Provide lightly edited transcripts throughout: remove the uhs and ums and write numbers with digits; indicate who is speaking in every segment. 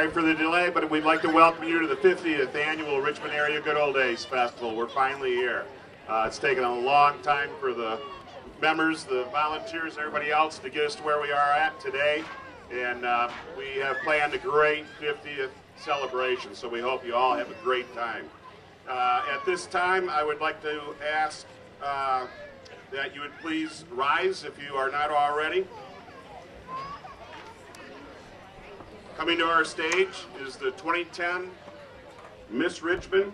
Speaker 1: Sorry for the delay, but we'd like to welcome you to the 50th Annual Richmond Area Good Old Days Festival. We're finally here. It's taken a long time for the members, the volunteers, and everybody else to get us to where we are at today. And we have planned a great 50th celebration, so we hope you all have a great time. At this time, I would like to ask that you would please rise if you are not already. Coming to our stage is the 2010 Miss Richmond,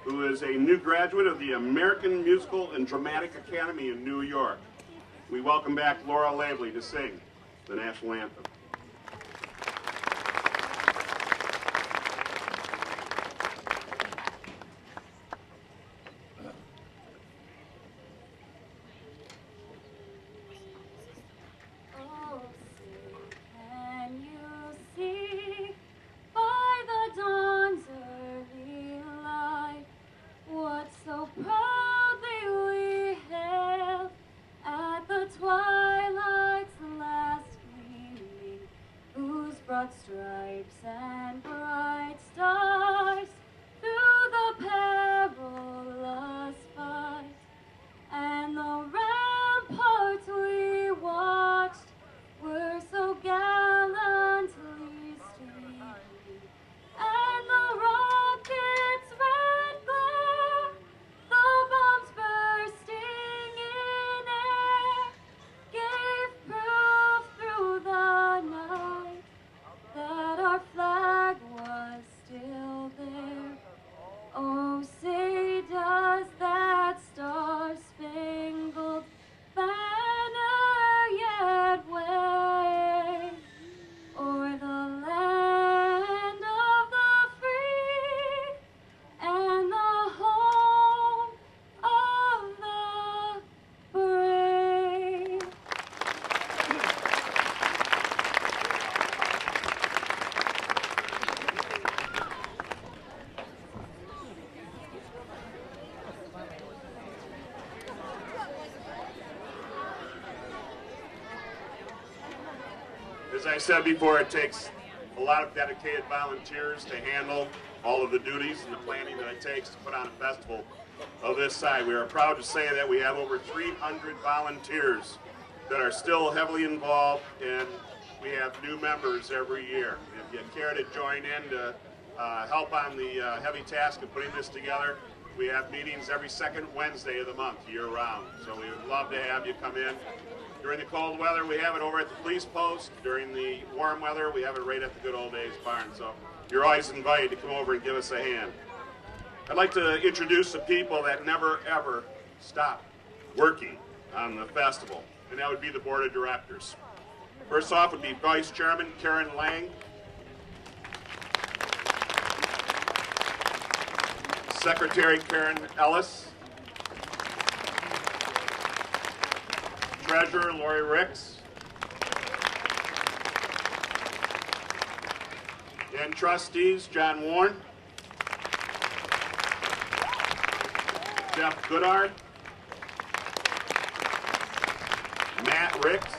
Speaker 1: who is a new graduate of the American Musical and Dramatic Academy in New York. We welcome back Laura Lavely to sing the national anthem.
Speaker 2: Stripes and bright stars through the perilous fight, and the ramparts we watched were so gallantly streaming, and the rockets' red glare, the bombs bursting in air, gave proof through the night that our flag was still there. Oh, say does that star-spangled banner yet wave o'er the land of the free and the home of the brave?
Speaker 1: As I said before, it takes a lot of dedicated volunteers to handle all of the duties and the planning that it takes to put on a festival of this size. We are proud to say that we have over 300 volunteers that are still heavily involved, and we have new members every year. If you care to join in to help on the heavy task of putting this together, we have meetings every second Wednesday of the month, year-round. So we would love to have you come in. During the cold weather, we have it over at the police post. During the warm weather, we have it right at the Good Old Days barn. So you're always invited to come over and give us a hand. I'd like to introduce the people that never, ever stop working on the festival, and that would be the board of directors. First off would be Vice Chairman Karen Lang, Secretary Karen Ellis, Treasurer Lori Ricks, and Trustees John Warren, Jeff Goodard, Matt Ricks,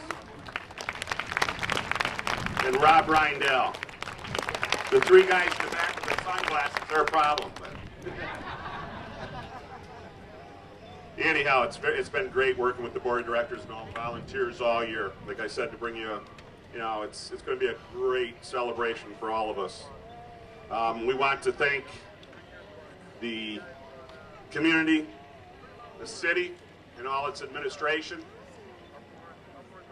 Speaker 1: and Rob Reindell. The three guys in the back with their sunglasses are a problem. But anyhow, it's been great working with the board of directors and all the volunteers all year. Like I said, to bring you, it's going to be a great celebration for all of us. We want to thank the community, the city, and all its administration.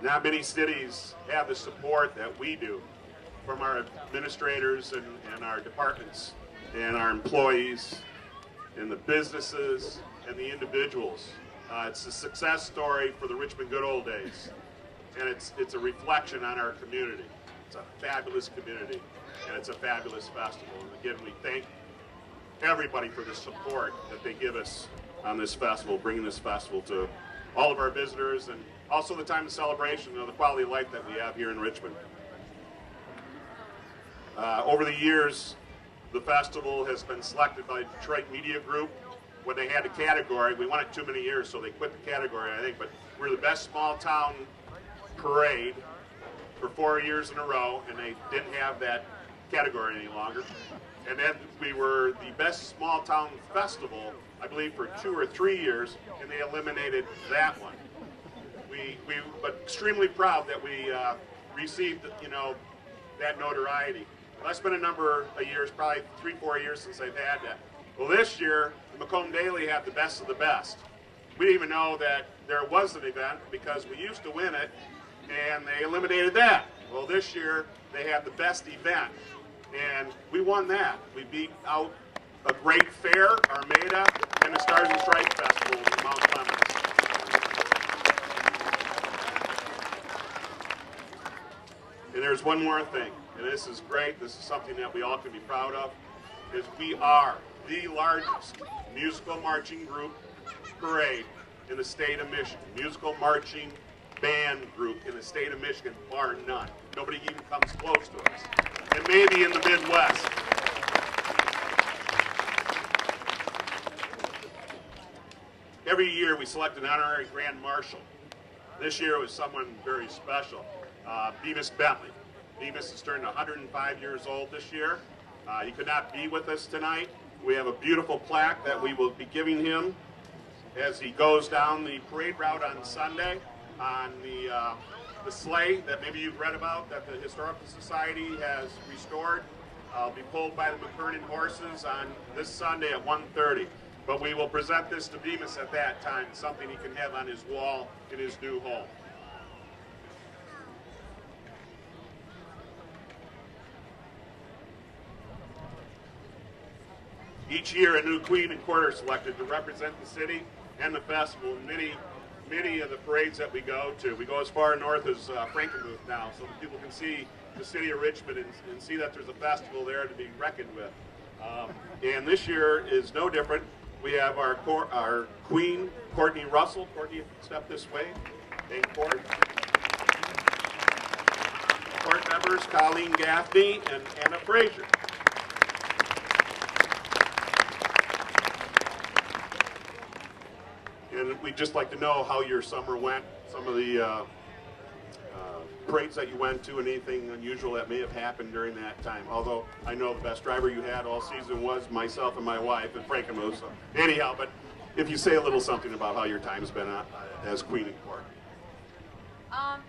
Speaker 1: Not many cities have the support that we do from our administrators and our departments and our employees and the businesses and the individuals. It's a success story for the Richmond Good Old Days, and it's a reflection on our community. It's a fabulous community, and it's a fabulous festival. And again, we thank everybody for the support that they give us on this festival, bringing this festival to all of our visitors, and also the time of celebration of the quality of life that we have here in Richmond. Over the years, the festival has been selected by Detroit Media Group. When they had a category, we won it too many years, so they quit the category, I think, but we're the best small town parade for 4 years in a row, and they didn't have that category any longer. And then we were the best small town festival, I believe, for 2 or 3 years, and they eliminated that one. But extremely proud that we received, that notoriety. Well, that's been a number of years, probably 3, 4 years since they've had that. Well, this year, the Macomb Daily had the best of the best. We didn't even know that there was an event because we used to win it, and they eliminated that. Well, this year, they had the best event, and we won that. We beat out a great fair, Armada, and the Stars and Stripes Festival in Mount Clemens. And there's one more thing, and this is great. This is something that we all can be proud of, is we are the largest musical marching group parade in the state of Michigan. Musical marching band group in the state of Michigan, bar none. Nobody even comes close to us. And maybe in the Midwest. Every year we select an honorary grand marshal. This year it was someone very special, Bemis Bentley. Bemis has turned 105 years old this year. He could not be with us tonight. We have a beautiful plaque that we will be giving him as he goes down the parade route on Sunday on the sleigh that maybe you've read about that the Historical Society has restored. Be pulled by the McKernan horses on this Sunday at 1:30. But we will present this to Bemis at that time, something he can have on his wall in his new home. Each year, a new queen and court are selected to represent the city and the festival in many of the parades that we go to. We go as far north as Frankenmuth now, so that people can see the city of Richmond and see that there's a festival there to be reckoned with. And this year is no different. We have our queen, Courtney Russell. Courtney, step this way. And court members, Colleen Gaffney and Anna Frazier. And we'd just like to know how your summer went, some of the parades that you went to, and anything unusual that may have happened during that time. Although I know the best driver you had all season was myself and my wife at Frankenmuth. So anyhow, but if you say a little something about how your time's been as Queen and Court.
Speaker 3: Our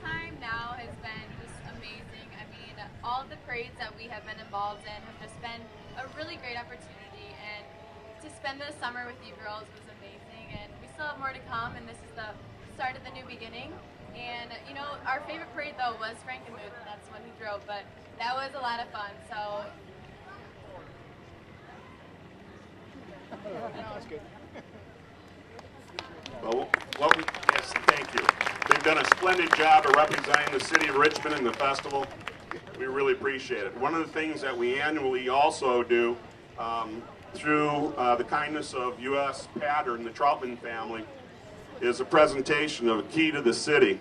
Speaker 3: time now has been just amazing. I mean, all of the parades that we have been involved in have just been a really great opportunity, and to spend the summer with you girls was amazing, and we still have more to come, and this is the start of the new beginning. And our favorite parade though was Frankenmuth, and that's when we drove, but that was a lot of fun. So
Speaker 4: That's good.
Speaker 1: Well, yes, thank you. They've done a splendid job of representing the city of Richmond in the festival. We really appreciate it. One of the things that we annually also do through the kindness of U.S. Pattern, the Troutman family, is a presentation of a key to the city.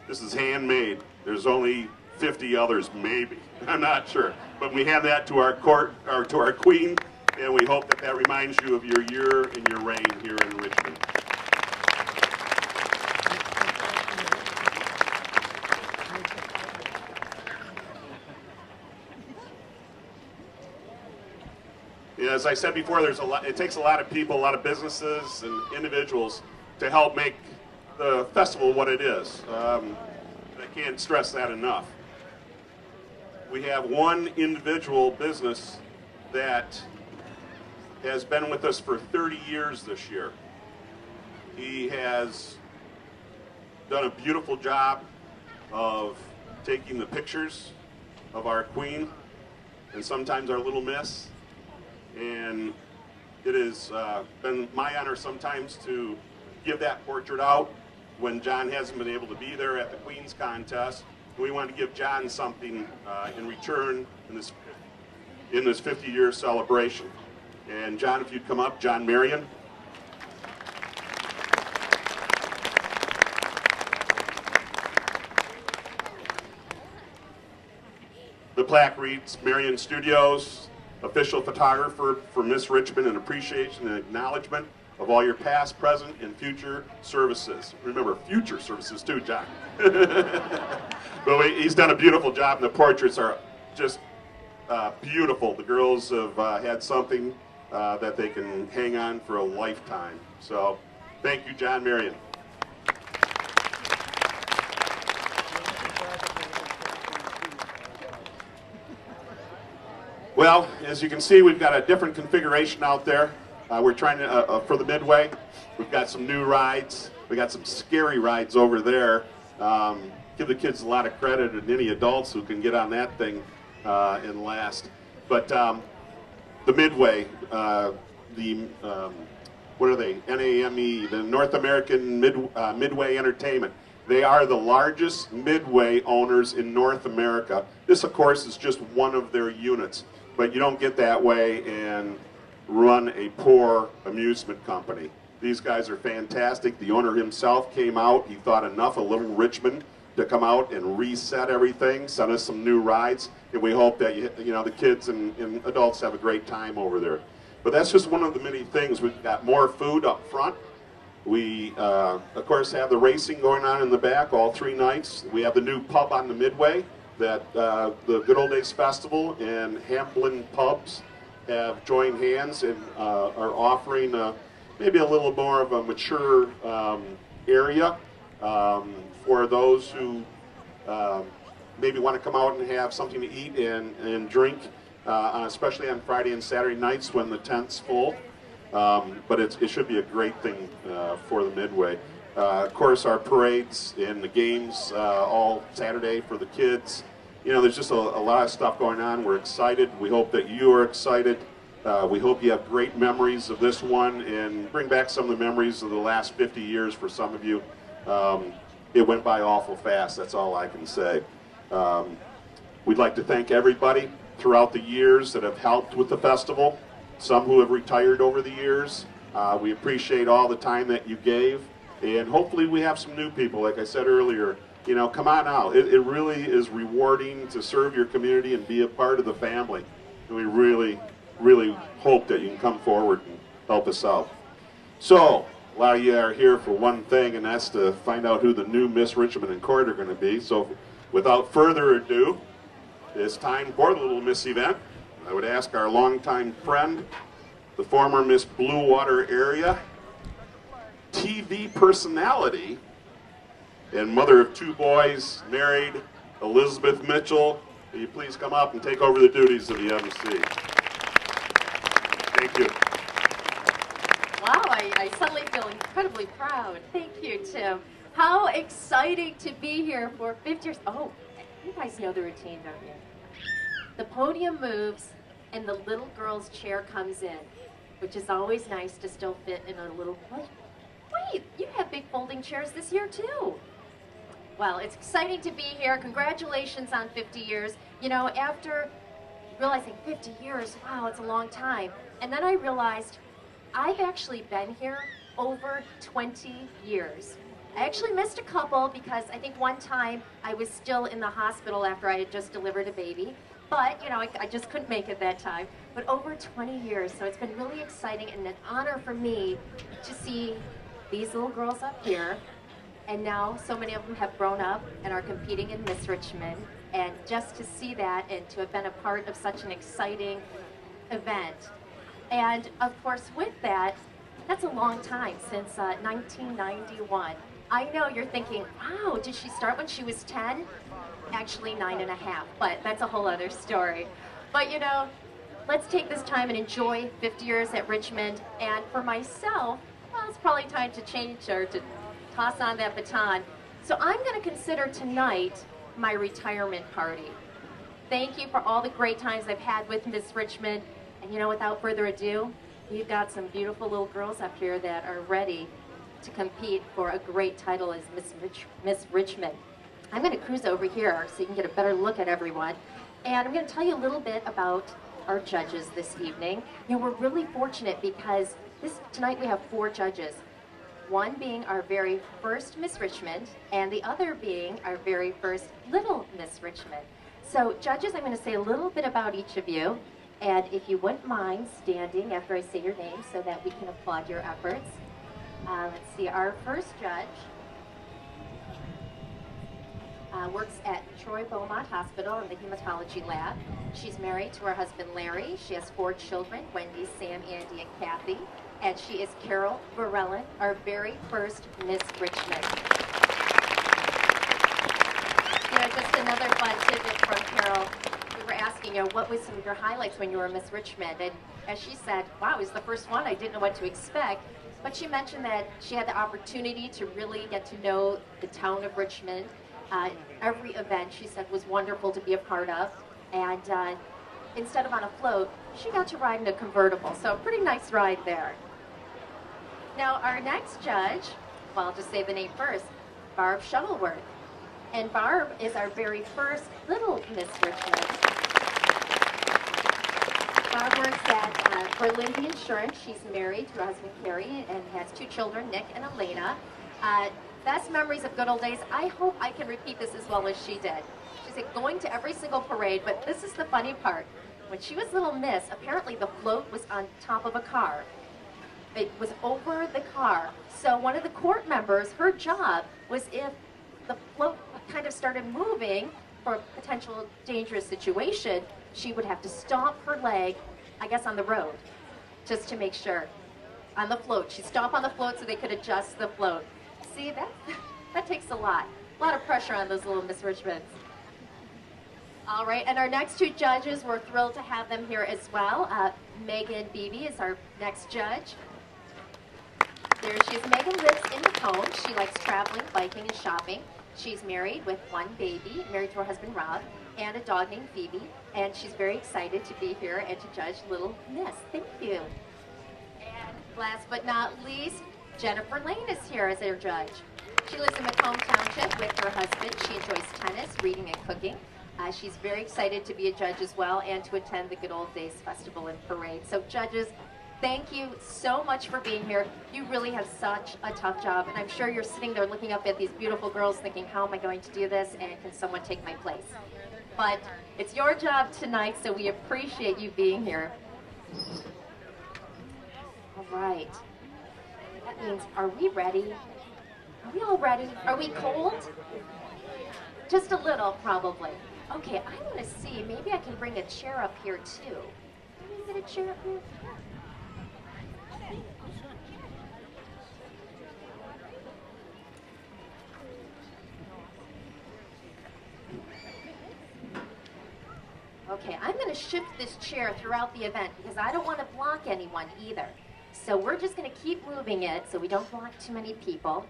Speaker 1: This is handmade. There's only 50 others, maybe. I'm not sure. But we hand that to our court, or to our queen, and we hope that that reminds you of your year and your reign here in Richmond. As I said before, there's a lot. It takes a lot of people, a lot of businesses and individuals to help make the festival what it is. I can't stress that enough. We have one individual business that has been with us for 30 years this year. He has done a beautiful job of taking the pictures of our queen and sometimes our little miss. And it has been my honor sometimes to give that portrait out when John hasn't been able to be there at the Queen's Contest. We wanted to give John something in return in this 50-year celebration. And John, if you'd come up, John Marion. The plaque reads, Marion Studios, official photographer for Miss Richmond, in appreciation and acknowledgement of all your past, present, and future services. Remember, future services too, John. But he's done a beautiful job, and the portraits are just beautiful. The girls have had something that they can hang on for a lifetime. So thank you, John Marion. Well, as you can see, we've got a different configuration out there. We're trying to, for the Midway, we've got some new rides. We got some scary rides over there. Give the kids a lot of credit, and any adults who can get on that thing and last. But the Midway, what are they? NAME, the North American Midway Entertainment. They are the largest Midway owners in North America. This, of course, is just one of their units, but you don't get that way and run a poor amusement company. These guys are fantastic. The owner himself came out. He thought enough of Little Richmond to come out and reset everything, send us some new rides, and we hope that you know the kids and adults have a great time over there. But that's just one of the many things. We've got more food up front. We, of course, have the racing going on in the back all 3 nights. We have the new pub on the Midway that the Good Old Days Festival and Hamplin Pubs have joined hands and are offering maybe a little more of a mature area for those who maybe want to come out and have something to eat and drink, especially on Friday and Saturday nights when the tent's full. But it should be a great thing for the Midway. Of course, our parades and the games all Saturday for the kids. You know, there's just a lot of stuff going on. We're excited. We hope that you are excited. We hope you have great memories of this one and bring back some of the memories of the last 50 years for some of you. It went by awful fast, that's all I can say. We'd like to thank everybody throughout the years that have helped with the festival, some who have retired over the years. We appreciate all the time that you gave, and hopefully we have some new people, like I said earlier. You know, come on out. It really is rewarding to serve your community and be a part of the family. And we really, really hope that you can come forward and help us out. So, a lot of you are here for one thing, and that's to find out who the new Miss Richmond and Court are going to be. So, without further ado, it's time for the Little Miss event. I would ask our longtime friend, the former Miss Blue Water Area TV personality and mother of 2 boys, married, Elizabeth Mitchell. Will you please come up and take over the duties of the MC? Thank you.
Speaker 4: Wow, I suddenly feel incredibly proud. Thank you, Tim. How exciting to be here for 50 years. Oh, you guys know the routine, don't you? The podium moves and the little girl's chair comes in, which is always nice to still fit in a little... Wait, you have big folding chairs this year too. Well, it's exciting to be here. Congratulations on 50 years. You know, after realizing 50 years, wow, it's a long time. And then I realized I've actually been here over 20 years. I actually missed a couple because I think one time I was still in the hospital after I had just delivered a baby. But, you know, I just couldn't make it that time. But over 20 years, so it's been really exciting and an honor for me to see these little girls up here. And now so many of them have grown up and are competing in Miss Richmond. And just to see that and to have been a part of such an exciting event. And of course with that, that's a long time, since 1991. I know you're thinking, wow, did she start when she was 10? Actually 9.5, but that's a whole other story. But you know, let's take this time and enjoy 50 years at Richmond. And for myself, well, it's probably time to change or to toss on that baton. So I'm going to consider tonight my retirement party. Thank you for all the great times I've had with Miss Richmond. And you know, without further ado, we've got some beautiful little girls up here that are ready to compete for a great title as Miss Richmond. I'm going to cruise over here so you can get a better look at everyone. And I'm going to tell you a little bit about our judges this evening. You know, we're really fortunate because tonight we have 4 judges. One being our very first Miss Richmond, and the other being our very first Little Miss Richmond. So judges, I'm going to say a little bit about each of you, And if you wouldn't mind standing after I say your name so that we can applaud your efforts. Let's see, our first judge works at Troy Beaumont Hospital in the hematology lab. She's married to her husband Larry. She has 4 children, Wendy, Sam, Andy, and Kathy. And she is Carol Varellin, our very first Miss Richmond. You know, just another fun tidbit from Carol. We were asking her, what was some of your highlights when you were Miss Richmond? And as she said, wow, it was the first one. I didn't know what to expect. But she mentioned that she had the opportunity to really get to know the town of Richmond. Every event, she said, was wonderful to be a part of. And instead of on a float, she got to ride in a convertible. So a pretty nice ride there. Now, our next judge, well, I'll just say the name first, Barb Shuttleworth. And Barb is our very first little Miss Richmond. Barb works at Berlin Insurance. She's married to her husband, Carrie, and has 2 children, Nick and Elena. Best memories of good old days. I hope I can repeat this as well as she did. She said going to every single parade, but this is the funny part. When she was little Miss, apparently the float was on top of a car. It was over the car. So one of the court members, her job was if the float kind of started moving for a potential dangerous situation, she would have to stomp her leg, I guess on the road, just to make sure. On the float. She'd stomp on the float so they could adjust the float. See, that takes a lot of pressure on those little Miss Richmonds. All right, and our next 2 judges, we're thrilled to have them here as well. Megan Beebe is our next judge. There she is. Megan lives in Macomb. She likes traveling, biking, and shopping. She's married with 1 baby, married to her husband Rob, and a dog named Phoebe. And she's very excited to be here and to judge Little Miss. Thank you. And last but not least, Jennifer Lane is here as our judge. She lives in Macomb Township with her husband. She enjoys tennis, reading, and cooking. She's very excited to be a judge as well and to attend the Good Old Days Festival and Parade. So judges, thank you so much for being here. You really have such a tough job, and I'm sure you're sitting there looking up at these beautiful girls thinking, how am I going to do this, and can someone take my place? But it's your job tonight, so we appreciate you being here. All right. That means, are we ready? Are we all ready? Are we cold? Just a little, probably. Okay, I want to see. Maybe I can bring a chair up here, too. Can we get a chair up here? Okay, I'm going to shift this chair throughout the event because I don't want to block anyone either. So we're just going to keep moving it so we don't block too many people.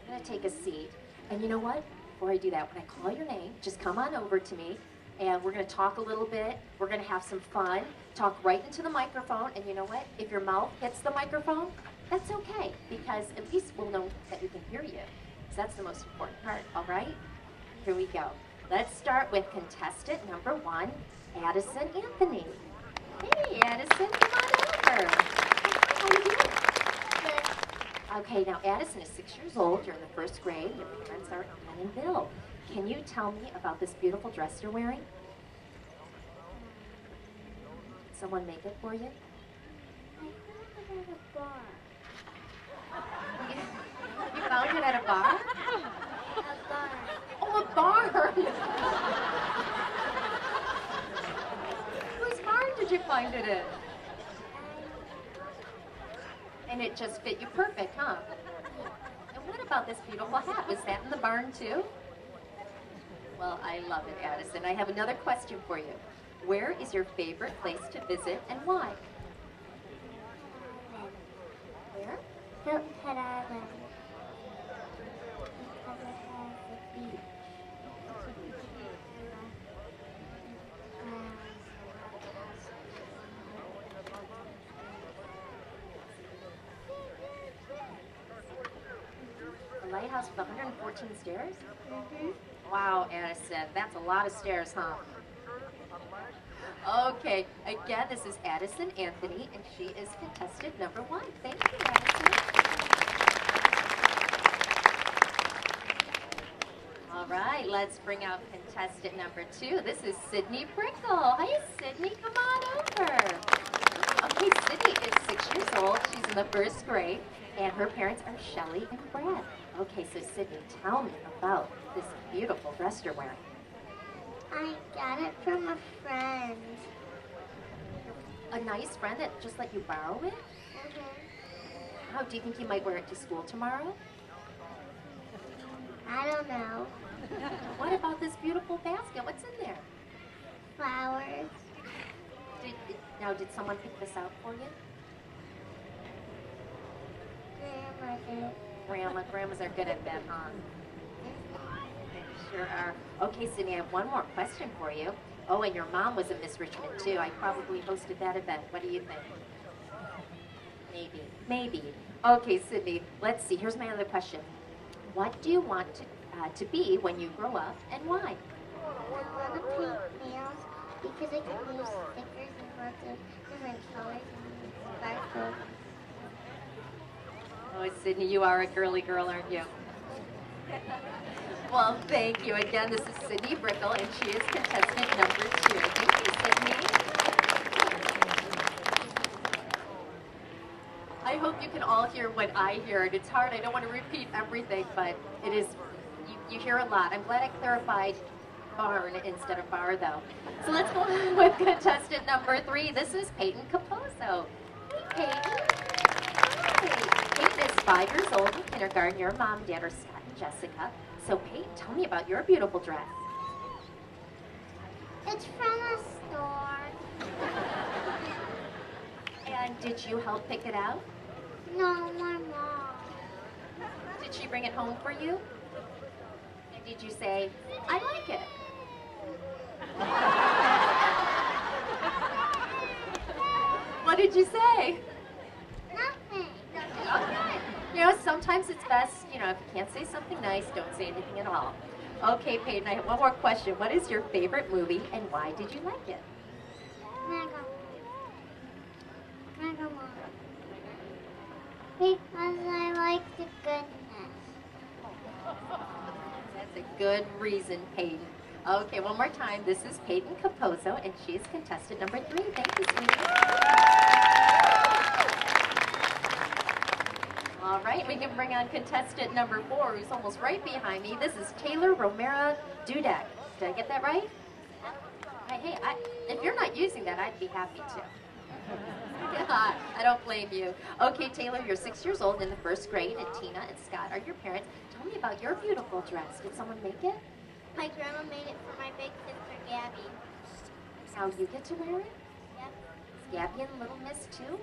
Speaker 4: I'm going to take a seat. And you know what? Before I do that, when I call your name, just come on over to me and we're going to talk a little bit. We're going to have some fun. Talk right into the microphone. And you know what? If your mouth hits the microphone, that's okay because at least we'll know that we can hear you. So that's the most important part, all right? Here we go. Let's start with contestant number 1, Addison Anthony. Hey, Addison, come on over. How are you doing? Good. Okay, now Addison is 6 years old. You're in the 1st grade. Your parents are Ann and Bill. Can you tell me about this beautiful dress you're wearing? Did someone make it for you?
Speaker 2: I found it at a bar.
Speaker 4: You found it at a bar?
Speaker 2: A bar.
Speaker 4: Oh, a barn! Whose barn did you find it in? And it just fit you perfect, huh? And what about this beautiful hat? Was that in the barn too? Well, I love it, Addison. I have another question for you. Where is your favorite place to visit and why? Where?
Speaker 2: Hilton Head Island. Because it has the beach.
Speaker 4: A lighthouse with 114 stairs? Mm-hmm. Wow, Addison, that's a lot of stairs, huh? Okay, again, this is Addison Anthony, and she is contestant number 1. Thank you, Addison. All right, let's bring out contestant number 2. This is Sydney Brickle. Hi, Sydney. Come on over. Okay, Sydney is 6 years old. She's in the 1st grade, and her parents are Shelly and Brad. Okay, so Sydney, tell me about this beautiful dress you're wearing.
Speaker 2: I got it from a friend.
Speaker 4: A nice friend that just let you borrow it? How do you think you might wear it to school tomorrow?
Speaker 2: I don't know.
Speaker 4: What about this beautiful basket? What's in there?
Speaker 2: Flowers.
Speaker 4: Did someone pick this out for you?
Speaker 2: Grandma did.
Speaker 4: Grandmas are good at that, huh? They sure are. Okay, Sydney, I have one more question for you. Oh, and your mom was a Miss Richmond, too. I probably hosted that event. What do you think? Maybe. Okay, Sydney, let's see. Here's my other question. What do you want to be when you grow up, and why?
Speaker 2: I want to paint nails because I can use stickers and lots of different colors and sparkles.
Speaker 4: Oh, Sydney, you are a girly girl, aren't you? Well, thank you. Again, this is Sydney Brickle, and she is contestant number 2. Thank you, Sydney. I hope you can all hear what I heard. It's hard. I don't want to repeat everything, but it is, you hear a lot. I'm glad I clarified barn instead of bar, though. So let's go on with contestant number 3. This is Peyton Capozzo. Hey, Peyton. Peyton is 5 years old in kindergarten. Your mom and dad are Scott and Jessica. So Peyton, tell me about your beautiful dress.
Speaker 2: It's from a store.
Speaker 4: And did you help pick it out?
Speaker 2: No, my mom.
Speaker 4: Did she bring it home for you? And did you say, I like it? What did you say?
Speaker 2: Nothing.
Speaker 4: Okay. You know, sometimes it's best, if you can't say something nice, don't say anything at all. Okay, Peyton, I have one more question. What is your favorite movie, and why did you like it?
Speaker 2: Mega Mom. Because I like the goodness.
Speaker 4: That's a good reason, Peyton. Okay, one more time. This is Peyton Capozzo, and she is contestant number 3. Thank you, sweetie. All right, we can bring on contestant number 4, who's almost right behind me. This is Taylor Romero Dudek. Did I get that right? Hey, if you're not using that, I'd be happy to. Yeah, I don't blame you. Okay, Taylor, you're 6 years old in the 1st grade, and Tina and Scott are your parents. Tell me about your beautiful dress. Did someone make it?
Speaker 2: My grandma made it for my big sister, Gabby.
Speaker 4: How you get to wear it?
Speaker 2: Yep.
Speaker 4: Is Gabby and Little Miss too?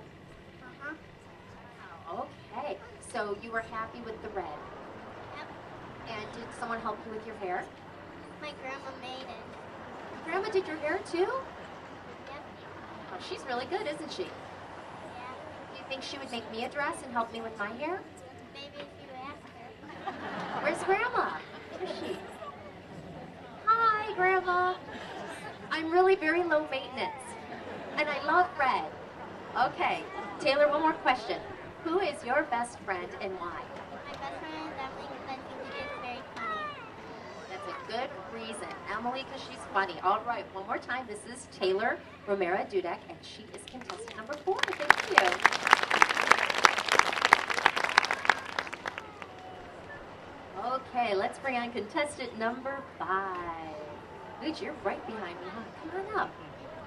Speaker 2: Uh-huh.
Speaker 4: Oh, okay. So you were happy with the red.
Speaker 2: Yep.
Speaker 4: And did someone help you with your hair?
Speaker 2: My grandma made it.
Speaker 4: Your grandma did your hair too?
Speaker 2: Yep.
Speaker 4: Oh, she's really good, isn't she?
Speaker 2: Yeah.
Speaker 4: Do you think she would make me a dress and help me with my hair?
Speaker 2: Maybe if you ask her.
Speaker 4: Where's Grandma? Where's she? Hi, Grandma. I'm really very low maintenance, and I love red. Okay, Taylor, one more question. Who is your best friend and why?
Speaker 2: My best friend is Emily because I think she is very funny.
Speaker 4: That's a good reason. Emily, because she's funny. All right, one more time. This is Taylor Romero Dudek, and she is contestant number 4. Thank you. Okay, let's bring on contestant number 5. Luch, you're right behind me, huh? Come on up.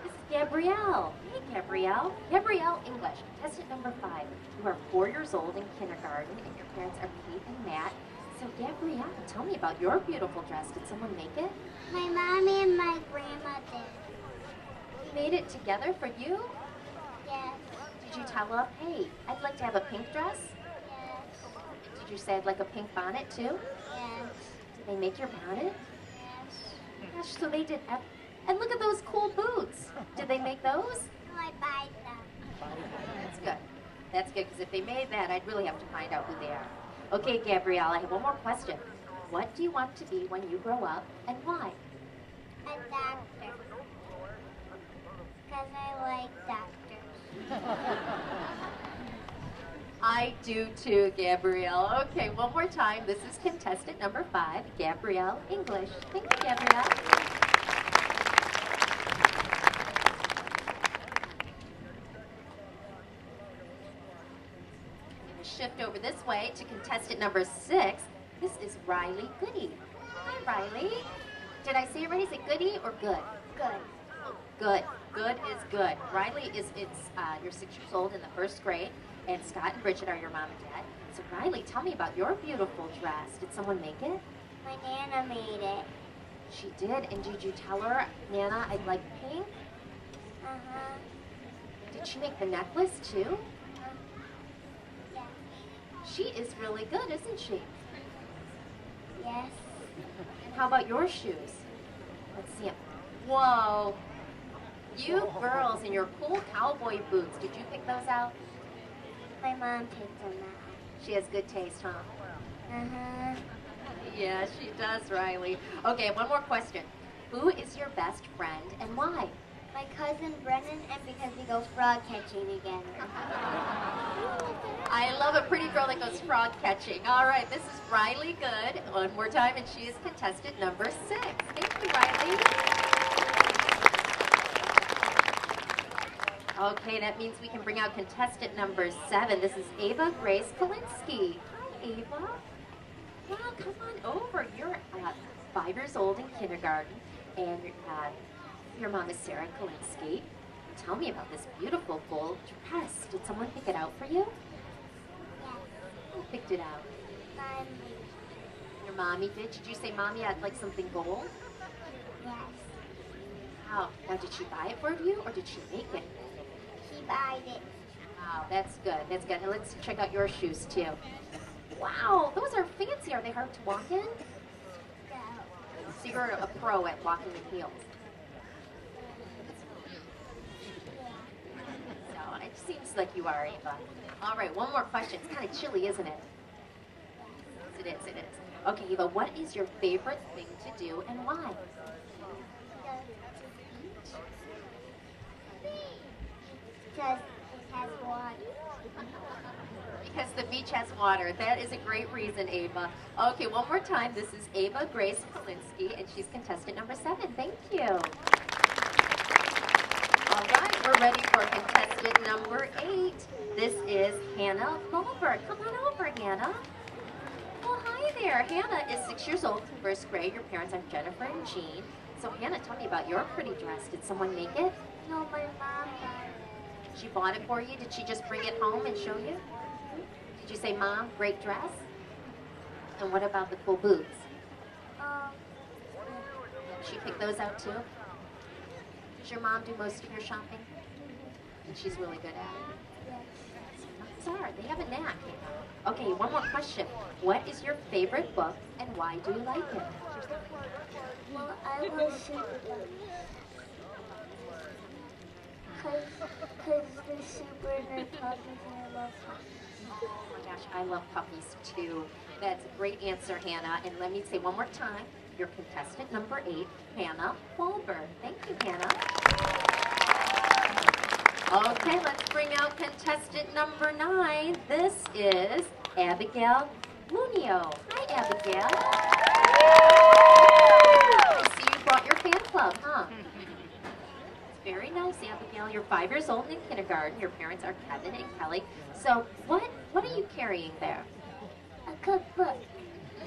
Speaker 4: This is Gabrielle. Hey, Gabrielle. Gabrielle English, contestant number 5. You are 4 years old in kindergarten, and your parents are Kate and Matt. So, Gabrielle, tell me about your beautiful dress. Did someone make it?
Speaker 2: My mommy and my grandma did.
Speaker 4: We made it together for you?
Speaker 2: Yes.
Speaker 4: Did you tell them, hey, I'd like to have a pink dress?
Speaker 2: Yes.
Speaker 4: Did you say I'd like a pink bonnet, too?
Speaker 2: Yes.
Speaker 4: Did they make your bonnet?
Speaker 2: Yes.
Speaker 4: Gosh, so they did. And look at those cool boots. Did they make those?
Speaker 2: No, I buy them.
Speaker 4: That's good. That's good, because if they made that, I'd really have to find out who they are. Okay, Gabrielle, I have one more question. What do you want to be when you grow up, and why?
Speaker 2: A doctor. Because I like doctors.
Speaker 4: I do too, Gabrielle. Okay, one more time. This is contestant number 5, Gabrielle English. Thank you, Gabrielle. Shift over this way to contestant number 6. This is Riley Goody. Hi, Riley. Did I say it right? Is it Goody or good?
Speaker 2: Good.
Speaker 4: Good. Good is good. Riley you're 6 years old in the 1st grade, and Scott and Bridget are your mom and dad. So Riley, tell me about your beautiful dress. Did someone make it?
Speaker 2: My Nana made it.
Speaker 4: She did, and did you tell her, Nana, I'd like pink?
Speaker 2: Uh-huh.
Speaker 4: Did she make the necklace too?
Speaker 2: Yeah.
Speaker 4: She is really good, isn't she?
Speaker 2: Yes.
Speaker 4: And how about your shoes? Let's see 'em. Whoa. You girls in your cool cowboy boots, did you pick those out?
Speaker 2: My mom picked them out.
Speaker 4: She has good taste, huh?
Speaker 2: Uh-huh.
Speaker 4: Yeah, she does, Riley. Okay, one more question. Who is your best friend and why?
Speaker 2: My cousin Brennan, and because we go frog catching together.
Speaker 4: I love a pretty girl that goes frog catching. All right, this is Riley Good. One more time, and she is contestant number 6. Thank you, Riley. Okay, that means we can bring out contestant number 7. This is Ava Grace Kalinsky. Hi, Ava. Well, come on over. You're 5 years old in kindergarten, and your mom is Sarah Kalinsky. Tell me about this beautiful gold dress. Did someone pick it out for you?
Speaker 2: Yes.
Speaker 4: Who picked it out?
Speaker 2: Mommy.
Speaker 4: Your mommy did? Did you say, Mommy, I'd like something gold?
Speaker 2: Yes.
Speaker 4: How? Now, did she buy it for you, or did she make it?
Speaker 2: She bought it.
Speaker 4: Wow, that's good. That's good. Now, let's check out your shoes, too. Wow, those are fancy. Are they hard to walk in?
Speaker 2: No.
Speaker 4: So you're a pro at walking in heels. So it seems like you are, Ava. All right, one more question. It's kind of chilly, isn't it? Yes, it is. It is. Okay, Eva, what is your favorite thing to do and why?
Speaker 2: Because it has water.
Speaker 4: Because the beach has water. That is a great reason, Ava. Okay, one more time. This is Ava Grace Kalinsky, and she's contestant number 7. Thank you. All right, we're ready for contestant number 8. This is Hannah Mulbert. Come on over, Hannah. Well, hi there. Hannah is 6 years old in 1st grade. Your parents are Jennifer and Jean. So, Hannah, tell me about your pretty dress. Did someone make it?
Speaker 2: No, my mom bought it.
Speaker 4: She bought it for you? Did she just bring it home and show you? Did you say, Mom, great dress? And what about the cool boots? She picked those out too? Does your mom do most of your shopping? And she's really good at it. Sorry, they have a knack. Okay, one more question. What is your favorite book and why do you like it?
Speaker 2: Well, I love Superman. Because they're super and they're puppies and I love puppies.
Speaker 4: Oh my gosh, I love puppies too. That's a great answer, Hannah. And let me say one more time, your contestant number 8, Hannah Fulber. Thank you, Hannah. Okay, let's bring out contestant number 9. This is Abigail Munio. Hi, Abigail. I see you brought your fan club, huh? It's very nice, Abigail. You're 5 years old in kindergarten. Your parents are Kevin and Kelly. So what are you carrying there?
Speaker 2: A cookbook.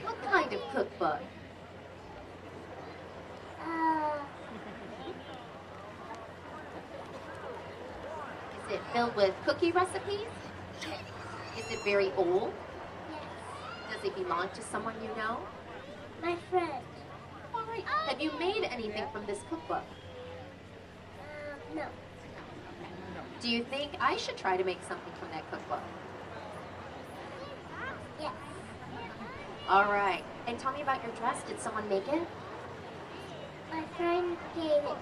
Speaker 4: What kind of cookbook? Is it filled with cookie recipes? Is it very old?
Speaker 2: Yes.
Speaker 4: Does it belong to someone you know?
Speaker 2: My friend.
Speaker 4: All right. Have you made anything from this cookbook?
Speaker 2: No.
Speaker 4: Do you think I should try to make something from that cookbook?
Speaker 2: Yes.
Speaker 4: All right. And tell me about your dress. Did someone make it?
Speaker 2: My friend gave it to me.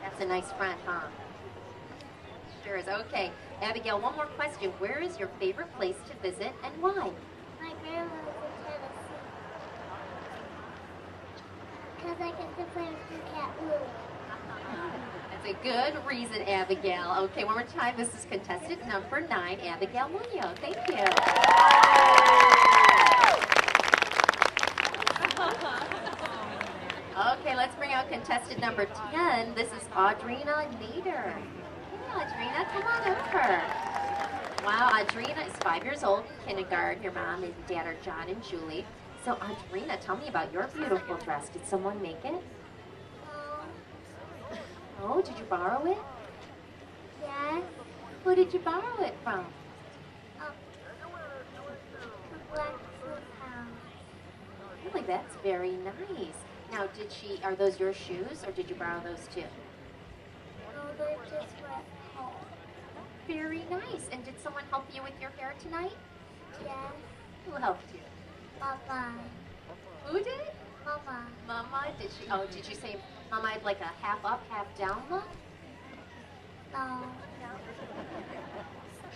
Speaker 4: That's a nice friend, huh? Sure is. Okay. Abigail, one more question. Where is your favorite place to visit and why?
Speaker 2: My grandma lives in Tennessee. Because I get to play with the cat Lily.
Speaker 4: That's a a good reason, Abigail. Okay, one more time. This is contestant number 9, Abigail Munoz. Thank you. Okay, let's bring out contestant number 10. This is Audrina Nader. Hey, Audrina, come on over. Wow, Audrina is 5 years old, kindergarten. Your mom and dad are John and Julie. So, Audrina, tell me about your beautiful dress. Did someone make it? Oh, did you borrow it?
Speaker 2: Yes.
Speaker 4: Who did you borrow it from?
Speaker 2: The Blacksmith house.
Speaker 4: Really, that's very nice. Now, are those your shoes, or did you borrow those too?
Speaker 2: No, they're just wet home.
Speaker 4: Very nice. And did someone help you with your hair tonight?
Speaker 2: Yes.
Speaker 4: Who helped you?
Speaker 2: Mama.
Speaker 4: Who did?
Speaker 2: Mama.
Speaker 4: Mama? Did you say Mama had like a half up, half down look?
Speaker 2: No.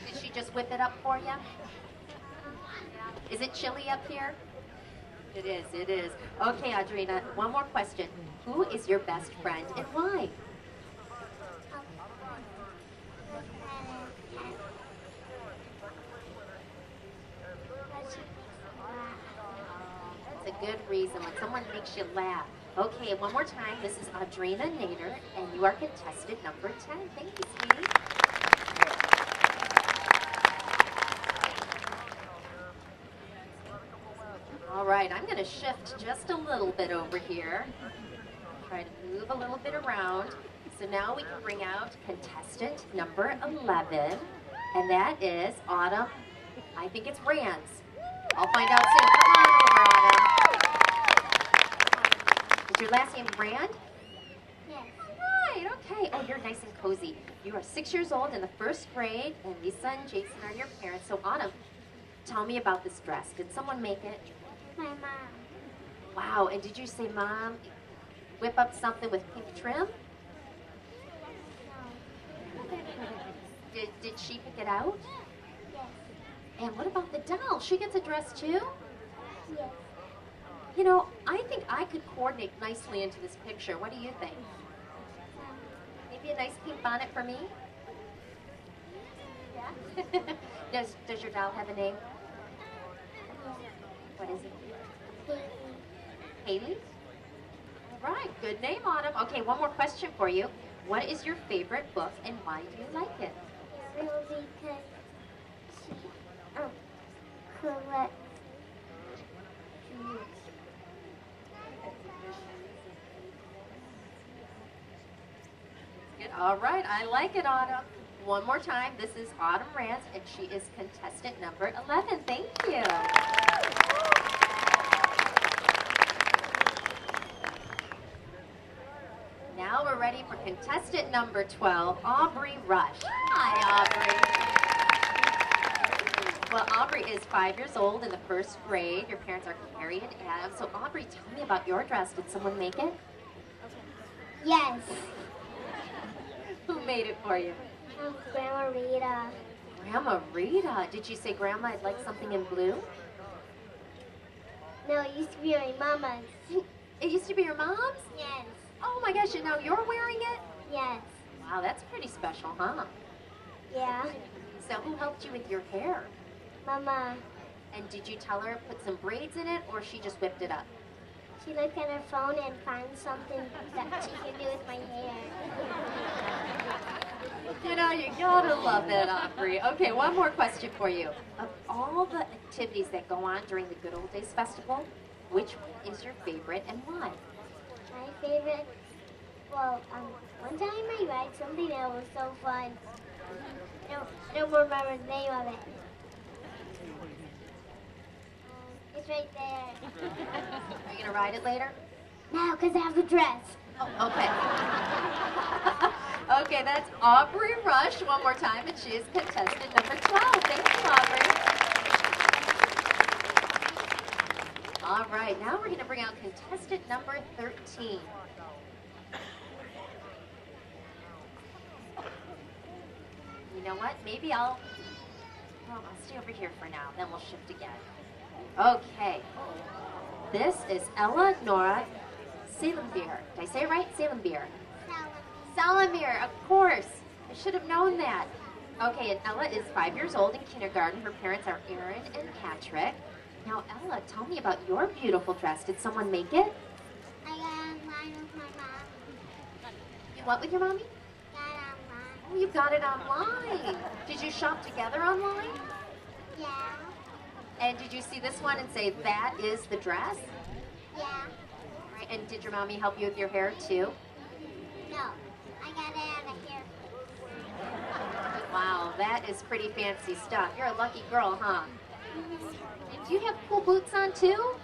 Speaker 4: Did she just whip it up for you? Is it chilly up here? It is, it is. Okay, Audrina, one more question. Who is your best friend and why? That's a good reason, when someone makes you laugh. Okay, one more time. This is Audrina Nader, and you are contestant number 10. Thank you, sweetie. All right, I'm going to shift just a little bit over here. Try to move a little bit around. So now we can bring out contestant number 11, and that is Autumn. I think it's Rands. I'll find out soon. Come on over, Autumn. Is your last name Rand?
Speaker 2: Yes.
Speaker 4: Right, okay. Oh, you're nice and cozy. You are 6 years old in the 1st grade, and Lisa and Jason are your parents. So, Autumn, tell me about this dress. Did someone make it?
Speaker 2: My mom.
Speaker 4: Wow, and did you say, Mom, whip up something with pink trim?
Speaker 2: No.
Speaker 4: Did she pick it out?
Speaker 2: Yes.
Speaker 4: And what about the doll? She gets a dress too?
Speaker 2: Yes.
Speaker 4: You know, I think I could coordinate nicely into this picture. What do you think? Maybe a nice pink bonnet for me? Yeah? Does your doll have a name? What is it? Haley? All right, good name, Autumn. Okay, one more question for you. What is your favorite book and why do you like it?
Speaker 2: Well, because she collects jewels.
Speaker 4: Good. All right, I like it, Autumn. One more time, this is Autumn Rance, and she is contestant number 11. Thank you. Now we're ready for contestant number 12, Aubrey Rush. Hi, Aubrey. Well, Aubrey is 5 years old in the 1st grade. Your parents are Carrie and Adam. So, Aubrey, tell me about your dress. Did someone make it?
Speaker 2: Yes.
Speaker 4: Who made it for you?
Speaker 2: Grandma Rita.
Speaker 4: Grandma Rita. Did you say Grandma I'd like something in blue?
Speaker 2: No, it used to be my mama's.
Speaker 4: It used to be your mom's?
Speaker 2: Yes.
Speaker 4: Oh my gosh, and now you're wearing it?
Speaker 2: Yes.
Speaker 4: Wow, that's pretty special, huh?
Speaker 2: Yeah.
Speaker 4: So who helped you with your hair?
Speaker 2: Mama.
Speaker 4: And did you tell her to put some braids in it, or she just whipped it up?
Speaker 2: She looked at her phone and found something that she can do with my hair.
Speaker 4: You know, you gotta love that, Aubrey. Okay, one more question for you. Of all the activities that go on during the Good Old Days Festival, which one is your favorite and why?
Speaker 2: My favorite, well, one time I read something that was so fun. I don't remember the name of it. It's right there.
Speaker 4: Are you gonna ride it later?
Speaker 2: No, because I have a dress.
Speaker 4: Oh, okay. Okay, that's Aubrey Rush one more time, and she is contestant number 12. Thank you, Aubrey. All right, now we're going to bring out contestant number 13. You know what? Maybe I'll stay over here for now, then we'll shift again. Okay. This is Ella Nora Salembier. Did I say it right? Salembier. Salamir, of course. I should have known that. Okay, and Ella is 5 years old in kindergarten. Her parents are Aaron and Patrick. Now, Ella, tell me about your beautiful dress. Did someone make it?
Speaker 2: I got online with my mom.
Speaker 4: You what with your mommy?
Speaker 2: Got online.
Speaker 4: Oh, you got it online. Did you shop together online?
Speaker 2: Yeah.
Speaker 4: And did you see this one and say, that is the dress?
Speaker 2: Yeah.
Speaker 4: Right. And did your mommy help you with your hair too?
Speaker 2: No. I got it out of here.
Speaker 4: Wow, that is pretty fancy stuff. You're a lucky girl, huh? And do you have cool boots on too?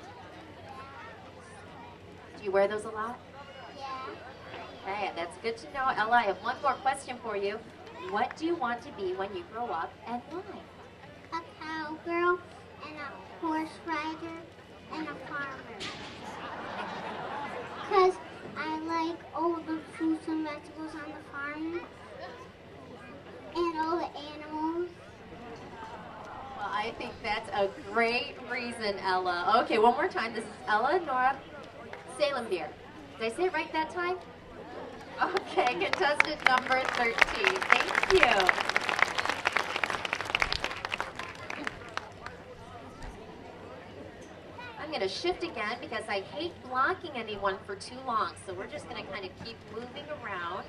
Speaker 4: Do you wear those a lot?
Speaker 2: Yeah.
Speaker 4: Okay, that's good to know. Ella, I have one more question for you. What do you want to be when you grow up and why?
Speaker 2: A cowgirl and a horse rider and a farmer. Because I like all the fruits and vegetables on the farm and all the animals.
Speaker 4: Well, I think that's a great reason, Ella. Okay, one more time. This is Ella Nora Salembier. Did I say it right that time? Okay, contestant number 13. Thank you. I'm going to shift again because I hate blocking anyone for too long. So we're just going to kind of keep moving around.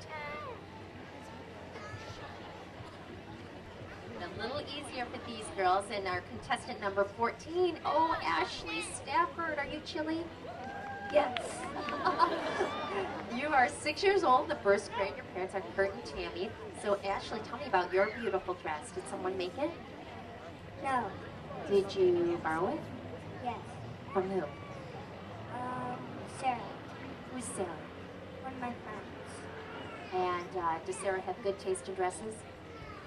Speaker 4: A little easier for these girls. And our contestant number 14, oh, Ashley Stafford. Are you chilly? Yes. You are 6 years old, in the first grade. Your parents are Kurt and Tammy. So Ashley, tell me about your beautiful dress. Did someone make it?
Speaker 2: No.
Speaker 4: Did you borrow it?
Speaker 2: Yes.
Speaker 4: From who?
Speaker 2: Sarah.
Speaker 4: Who's Sarah?
Speaker 2: One of my friends.
Speaker 4: And does Sarah have good taste in dresses?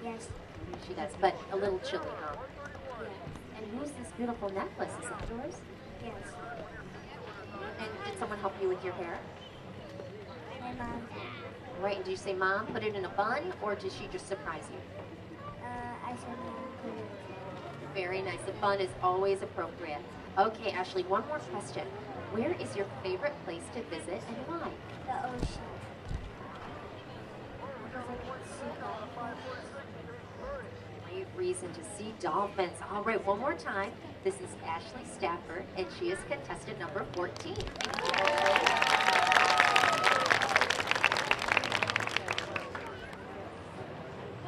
Speaker 2: Yes.
Speaker 4: She does, but a little chilly, huh?
Speaker 2: Yeah.
Speaker 4: And who's this beautiful necklace? Is that yours?
Speaker 2: Yes.
Speaker 4: And did someone help you with your hair?
Speaker 2: My mom.
Speaker 4: Right, and did you say, Mom, put it in a bun, or did she just surprise you?
Speaker 2: I said no.
Speaker 4: Very nice. A bun is always appropriate. Okay, Ashley, one more question. Where is your favorite place to visit and why?
Speaker 2: The ocean. Because I can see dolphins.
Speaker 4: Great reason to see dolphins. All right, one more time. This is Ashley Stafford, and she is contestant number 14.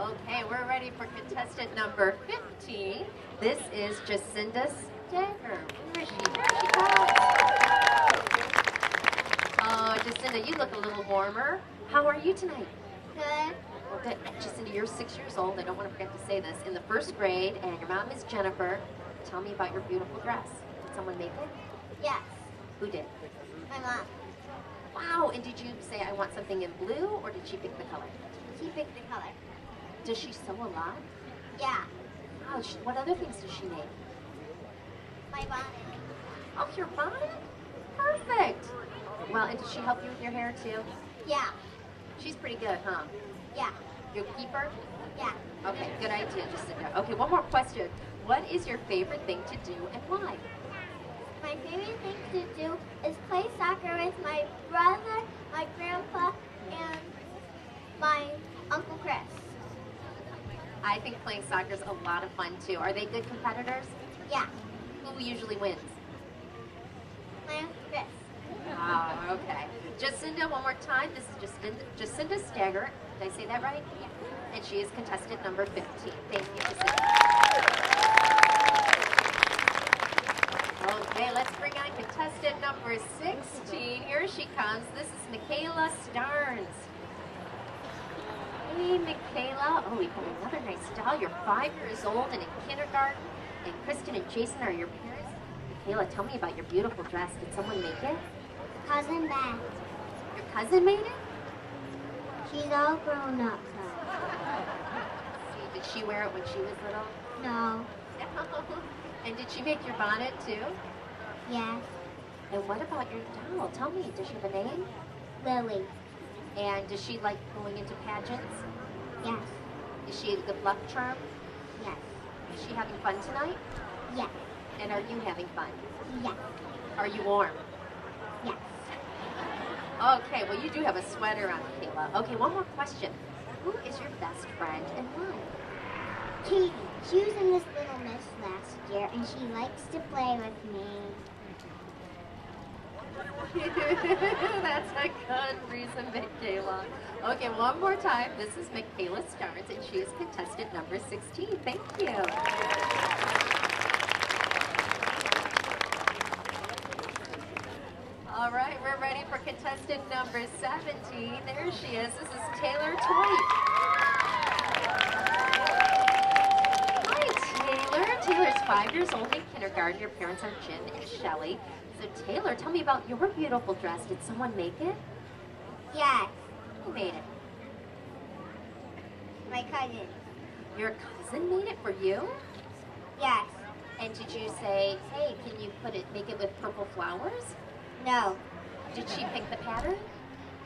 Speaker 4: Okay, we're ready for contestant number 15. This is Jacinda Stagger. Where is she? There she comes. Oh, Jacinda, you look a little warmer. How are you tonight?
Speaker 2: Good.
Speaker 4: Well, good. Jacinda, you're 6 years old. I don't want to forget to say this. In the first grade, and your mom is Jennifer. Tell me about your beautiful dress. Did someone make it?
Speaker 2: Yes.
Speaker 4: Who did?
Speaker 2: My mom.
Speaker 4: Wow, and did you say I want something in blue, or did she pick the color?
Speaker 2: She picked the color.
Speaker 4: Does she sew a lot?
Speaker 2: Yeah.
Speaker 4: Wow, what other things does she make?
Speaker 2: My bonnet.
Speaker 4: Oh, your bonnet? Perfect. Well, and did she help you with your hair, too?
Speaker 2: Yeah.
Speaker 4: She's pretty good, huh?
Speaker 2: Yeah.
Speaker 4: You'll keep her?
Speaker 2: Yeah.
Speaker 4: Okay, good idea, Jacinda. Okay, one more question. What is your favorite thing to do and why?
Speaker 2: My favorite thing to do is play soccer with my brother, my grandpa, and my Uncle Chris.
Speaker 4: I think playing soccer is a lot of fun, too. Are they good competitors?
Speaker 2: Yeah.
Speaker 4: Who usually wins?
Speaker 2: My Uncle Chris.
Speaker 4: Oh, okay. Jacinda, one more time. This is Jacinda Stagger. Did I say that right? Yeah. And she is contestant number 15. Thank you, Jacinda. Okay, let's bring on contestant number 16. Here she comes. This is Michaela Starnes. Hey, Michaela. Oh, we got another nice doll. You're 5 years old and in kindergarten. And Kristen and Jason are your parents. Michaela, tell me about your beautiful dress. Did someone make it?
Speaker 2: Cousin Beth.
Speaker 4: Your cousin made it?
Speaker 2: She's all grown up
Speaker 4: See, did she wear it when she was little?
Speaker 2: now.
Speaker 4: No. And did she make your bonnet too?
Speaker 2: Yes.
Speaker 4: And what about your doll? Tell me, does she have a name?
Speaker 2: Lily.
Speaker 4: And does she like going into pageants?
Speaker 2: Yes.
Speaker 4: Is she a good luck charm?
Speaker 2: Yes.
Speaker 4: Is she having fun tonight?
Speaker 2: Yes.
Speaker 4: And are you having fun?
Speaker 2: Yes.
Speaker 4: Are you warm?
Speaker 2: Yes.
Speaker 4: Okay, well, you do have a sweater on, Kayla. Okay, one more question. Who is your best friend and why?
Speaker 2: Katie, she was in this Little Miss last year, and she likes to play with me.
Speaker 4: That's a good reason, Michaela. Okay, one more time. This is Michaela Starnes, and she is contestant number 16. Thank you. All right, we're ready for contestant number 17. There she is. This is Taylor Toit. Hi, Taylor. Taylor's 5 years old in kindergarten. Your parents are Jen and Shelly. So Taylor, tell me about your beautiful dress. Did someone make it?
Speaker 2: Yes,
Speaker 4: Who made it?
Speaker 2: my cousin.
Speaker 4: Your cousin made it for you?
Speaker 2: Yes.
Speaker 4: And did you say, hey, can you make it with purple flowers?
Speaker 2: No.
Speaker 4: Did she pick the pattern?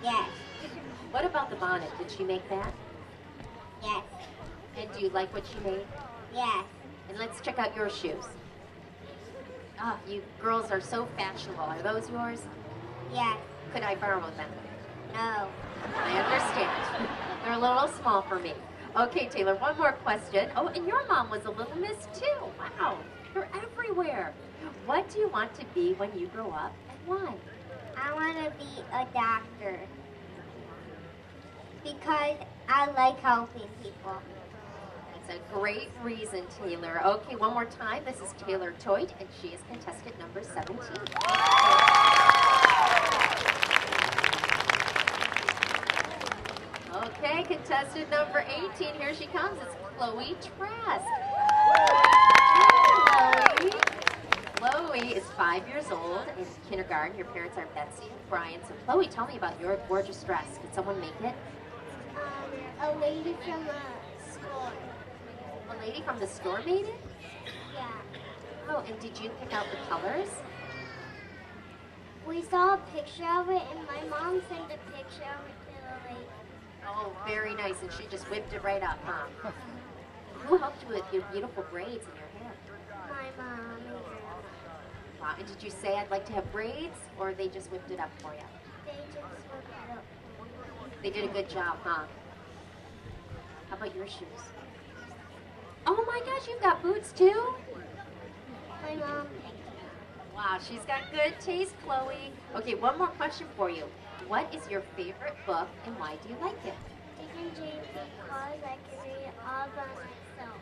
Speaker 2: Yes.
Speaker 4: What about the bonnet? Did she make that?
Speaker 2: Yes.
Speaker 4: And do you like what she made?
Speaker 2: Yes.
Speaker 4: And let's check out your shoes. Ah, you girls are so fashionable. Are those yours?
Speaker 2: Yes.
Speaker 4: Could I borrow them?
Speaker 2: No.
Speaker 4: I understand. They're a little small for me. Okay, Taylor, one more question. Oh, and your mom was a Little Miss too. Wow, you're everywhere. What do you want to be when you grow up and why?
Speaker 2: I want to be a doctor because I like helping people.
Speaker 4: That's a great reason, Taylor. Okay, one more time. This is Taylor Toit, and she is contestant number 17. Okay, contestant number 18. Here she comes. It's Chloe Trask. Chloe. Chloe is 5 years old in kindergarten. Your parents are Betsy and Brian. So Chloe, tell me about your gorgeous dress. Did someone make it?
Speaker 2: A lady from a school.
Speaker 4: A lady from the store made it?
Speaker 2: Yeah.
Speaker 4: Oh, and did you pick out the colors?
Speaker 2: We saw a picture of it, and my mom sent a picture of it to the lady.
Speaker 4: Oh, very nice. And she just whipped it right up, huh? Who helped you with your beautiful braids in your hair?
Speaker 2: My mom.
Speaker 4: Wow. And did you say I'd like to have braids, or they just whipped it up for you?
Speaker 2: They just whipped it up.
Speaker 4: They did a good job, huh? How about your shoes? Oh my gosh, you've got boots too?
Speaker 2: My mom.
Speaker 4: Wow, she's got good taste, Chloe. Okay, one more question for you. What is your favorite book and why do you like it?
Speaker 2: Dick and Jane because I can read it all by myself.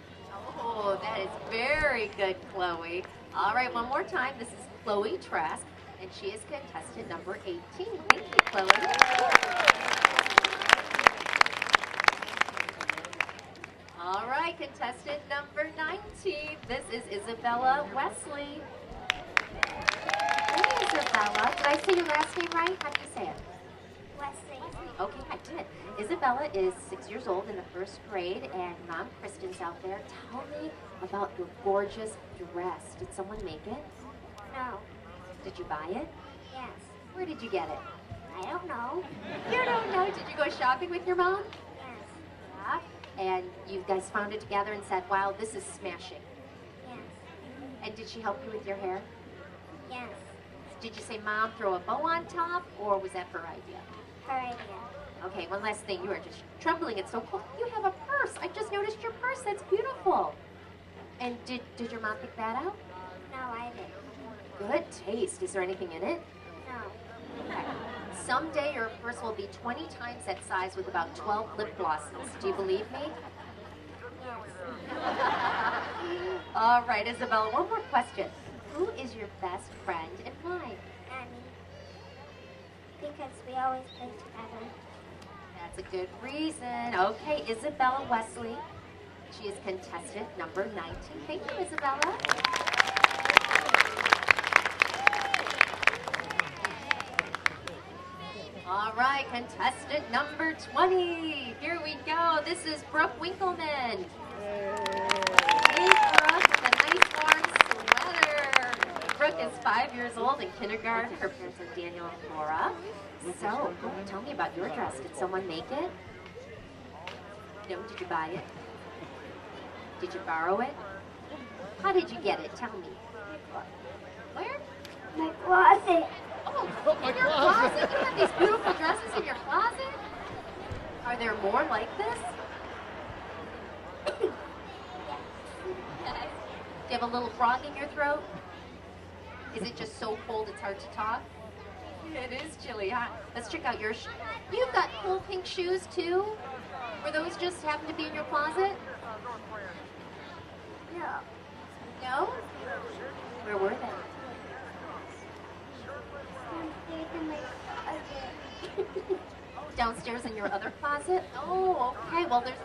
Speaker 4: Oh, that is very good, Chloe. All right, one more time. This is Chloe Trask, and she is contestant number 18. Thank you, Chloe. All right, contestant number 19. This is Isabella Wesley. Hey, Isabella. Did I say your last name right? How do you say it?
Speaker 2: Wesley.
Speaker 4: Okay, I did. Isabella is 6 years old in the first grade, and Mom Kristen's out there. Tell me about your gorgeous dress. Did someone make it?
Speaker 2: No.
Speaker 4: Did you buy it?
Speaker 2: Yes.
Speaker 4: Where did you get it?
Speaker 2: I don't know.
Speaker 4: You don't know. Did you go shopping with your mom?
Speaker 2: Yes.
Speaker 4: Yeah. And you guys found it together and said, wow, this is smashing.
Speaker 2: Yes.
Speaker 4: And did she help you with your hair?
Speaker 2: Yes.
Speaker 4: Did you say, Mom, throw a bow on top, or was that her idea?
Speaker 2: Her idea.
Speaker 4: Okay, one last thing. You are just trembling. It's so cool. You have a purse. I just noticed your purse. That's beautiful. And did your mom pick that out?
Speaker 2: No, I didn't.
Speaker 4: Good taste. Is there anything in it?
Speaker 2: No.
Speaker 4: Okay. Someday your purse will be 20 times that size with about 12 lip glosses. Do you believe me?
Speaker 2: Yes.
Speaker 4: All right, Isabella, one more question. Who is your best friend and why?
Speaker 2: Annie. Because we always play together.
Speaker 4: That's a good reason. Okay, Isabella Wesley. She is contestant number 19. Thank you, Isabella. All right, contestant number 20. Here we go. This is Brooke Winkleman. Hey, Brooke, with a nice warm sweater. Brooke is 5 years old in kindergarten. Her parents are Daniel and Laura. So, tell me about your dress. Did someone make it? No, did you buy it? Did you borrow it? How did you get it? Tell me. Where?
Speaker 2: My closet.
Speaker 4: Oh, in your closet? You have these beautiful dresses in your closet? Are there more like this? Do you have a little frog in your throat? Is it just so cold it's hard to talk? It is chilly, huh? Let's check out your shoes. You've got cool pink shoes too? Were those just happen to be in your closet?
Speaker 2: No.
Speaker 4: No? Where were they?
Speaker 2: Downstairs in my closet.
Speaker 4: Downstairs in your other closet? Oh, okay. Well, there's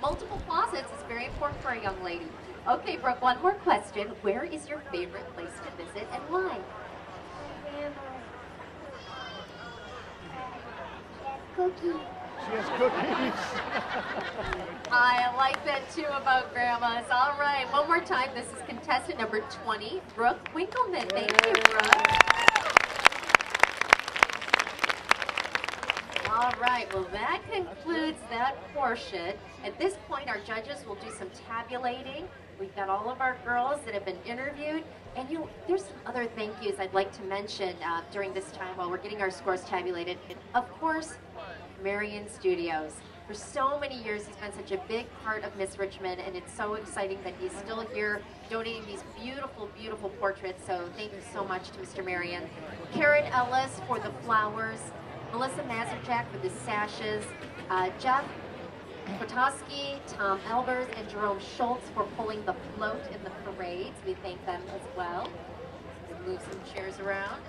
Speaker 4: multiple closets. It's very important for a young lady. Okay, Brooke, one more question. Where is your favorite place to visit and why?
Speaker 2: My grandma. She has cookies.
Speaker 5: She has cookies.
Speaker 4: I like that too about grandmas. All right, one more time. This is contestant number 20, Brooke Winkleman. Thank you, Brooke. All right, well that concludes that portion. At this point, our judges will do some tabulating. We've got all of our girls that have been interviewed. And there's some other thank yous I'd like to mention during this time while we're getting our scores tabulated. And of course, Marion Studios. For so many years, he's been such a big part of Miss Richmond, and it's so exciting that he's still here donating these beautiful, beautiful portraits. So thank you so much to Mr. Marion. Karen Ellis for the flowers, Melissa Mazurchak for the sashes, Jeff Kotowski, Tom Elbers, and Jerome Schultz for pulling the float in the parades. We thank them as well. We'll move some chairs around.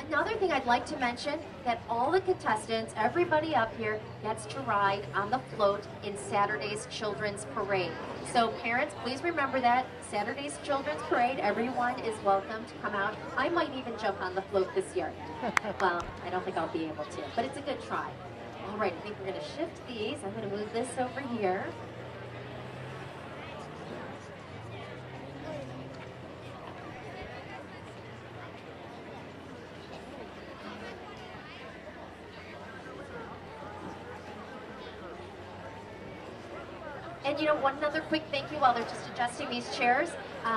Speaker 4: Another thing I'd like to mention, that all the contestants, everybody up here, gets to ride on the float in Saturday's Children's Parade. So parents, please remember that. Saturday's Children's Parade, everyone is welcome to come out. I might even jump on the float this year. Well, I don't think I'll be able to, but it's a good try. All right, I think we're going to shift these. I'm going to move this over here. And one other quick thank you while they're just adjusting these chairs.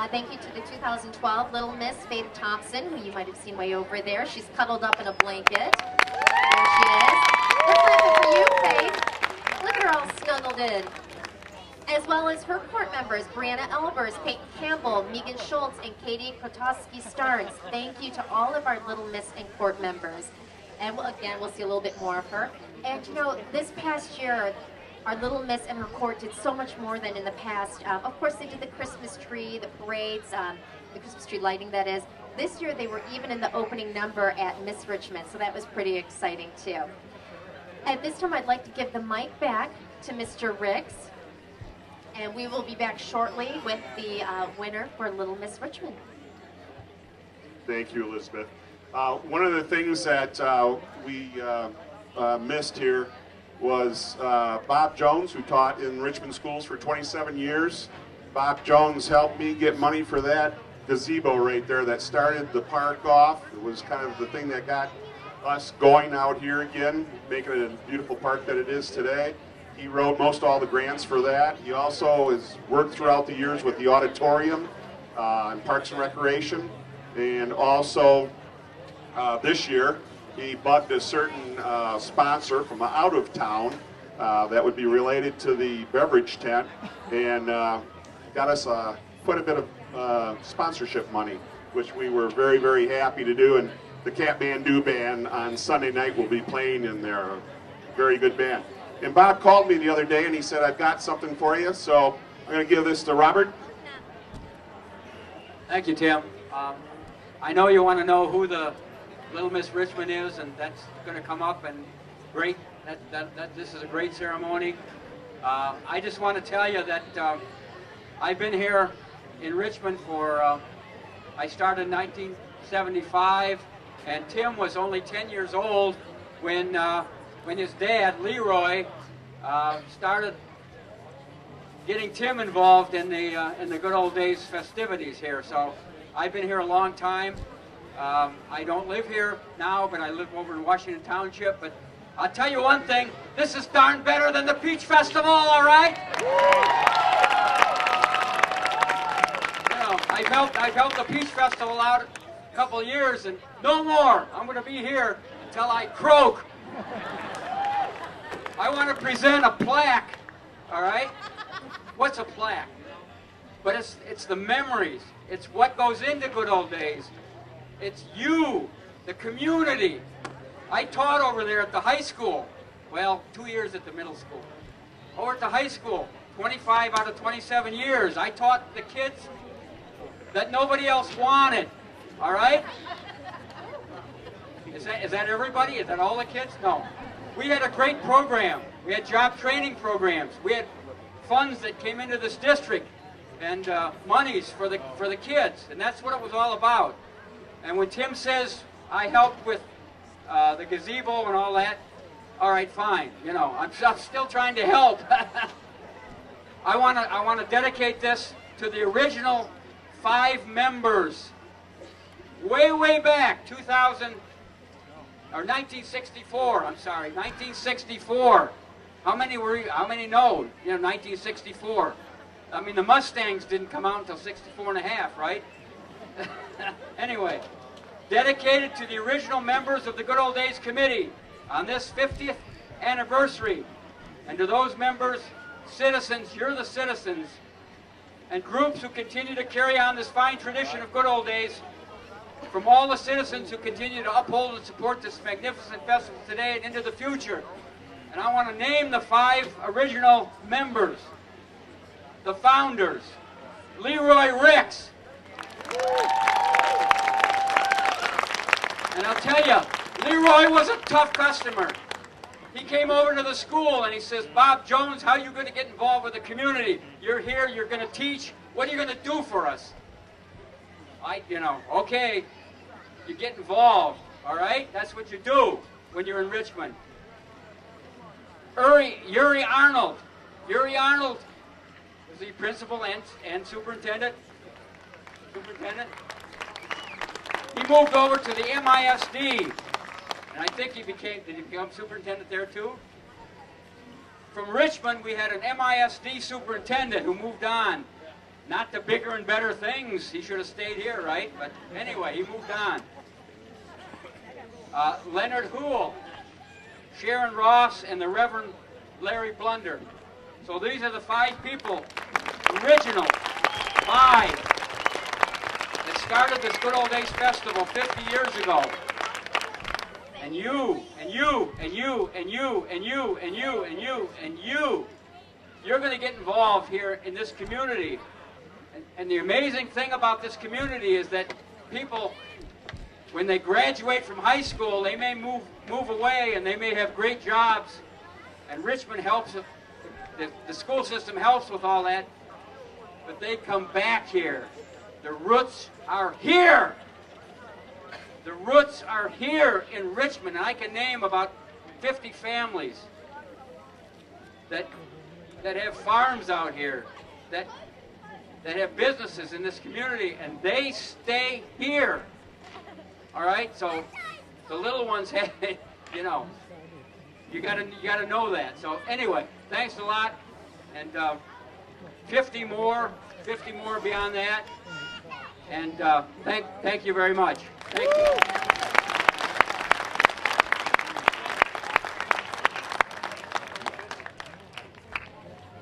Speaker 4: Thank you to the 2012 Little Miss, Faith Thompson, who you might have seen way over there. She's cuddled up in a blanket. There she is. Let's clap it for you, Faith. Look at her all snuggled in. As well as her court members, Brianna Elbers, Peyton Campbell, Megan Schultz, and Katie Kotowski-Starnes. Thank you to all of our Little Miss and court members. And again, we'll see a little bit more of her. And this past year, our Little Miss and her court did so much more than in the past. Of course, they did the Christmas tree, the parades, the Christmas tree lighting, that is. This year, they were even in the opening number at Miss Richmond, so that was pretty exciting, too. At this time, I'd like to give the mic back to Mr. Ricks, and we will be back shortly with the winner for Little Miss Richmond.
Speaker 1: Thank you, Elizabeth. One of the things that we missed here was Bob Jones, who taught in Richmond schools for 27 years. Bob Jones helped me get money for that gazebo right there that started the park off. It was kind of the thing that got us going out here again, making it a beautiful park that it is today. He wrote most all the grants for that. He also has worked throughout the years with the auditorium and Parks and Recreation. And also this year, he bugged a certain sponsor from out of town that would be related to the beverage tent, and got us quite a bit of sponsorship money, which we were very, very happy to do. And the Kathmandu Band on Sunday night will be playing in there. A very good band. And Bob called me the other day and he said, I've got something for you, so I'm going to give this to Robert.
Speaker 6: Thank you, Tim. I know you want to know who the Little Miss Richmond is, and that's going to come up, and great. This is a great ceremony. I just want to tell you that I've been here in Richmond for, I started in 1975, and Tim was only 10 years old when his dad, Leroy, started getting Tim involved in the good old days festivities here. So I've been here a long time. I don't live here now, but I live over in Washington Township. But I'll tell you one thing, this is darn better than the Peach Festival, all right? I've helped the Peach Festival out couple of years, and no more. I'm going to be here until I croak. I want to present a plaque, all right? What's a plaque? But it's the memories. It's what goes into good old days. It's you, the community. I taught over there at the high school. Well, 2 years at the middle school. Over at the high school, 25 out of 27 years. I taught the kids that nobody else wanted, all right? Is that everybody? Is that all the kids? No. We had a great program. We had job training programs. We had funds that came into this district and monies for the kids, and that's what it was all about. And when Tim says I helped with the gazebo and all that, all right, fine. You know, I'm still trying to help. I want to dedicate this to the original 5 members, way back, 1964. I'm sorry, 1964. How many know? You know, 1964. I mean, the Mustangs didn't come out until 64 and a half, right? Anyway, dedicated to the original members of the Good Old Days Committee on this 50th anniversary, and to those members, citizens, you're the citizens, and groups who continue to carry on this fine tradition of good old days, from all the citizens who continue to uphold and support this magnificent festival today and into the future. And I want to name the 5 original members, the founders. Leroy Ricks. And I'll tell you, Leroy was a tough customer. He came over to the school and he says, Bob Jones, how are you going to get involved with the community? You're here, you're going to teach. What are you going to do for us? Okay, you get involved, all right? That's what you do when you're in Richmond. Yuri Arnold. Yuri Arnold was the principal and superintendent. He moved over to the MISD, and I think did he become superintendent there too? From Richmond, we had an MISD superintendent who moved on. Not to bigger and better things. He should have stayed here, right? But anyway, he moved on. Leonard Hoole, Sharon Ross, and the Reverend Larry Blunder. So these are the 5 people, original 5, that started this Good Old Days Festival 50 years ago. And you, and you, and you, and you, and you, and you, and you, and you, you're going to get involved here in this community. And the amazing thing about this community is that people, when they graduate from high school, they may move away and they may have great jobs. And Richmond helps, the school system helps with all that. But they come back here. The roots are here. The roots are here in Richmond. And I can name about 50 families that have farms out here, that have businesses in this community, and they stay here. All right, so the little ones have, you gotta know that. So anyway, thanks a lot, and 50 more beyond that, and thank you very much. Thank you.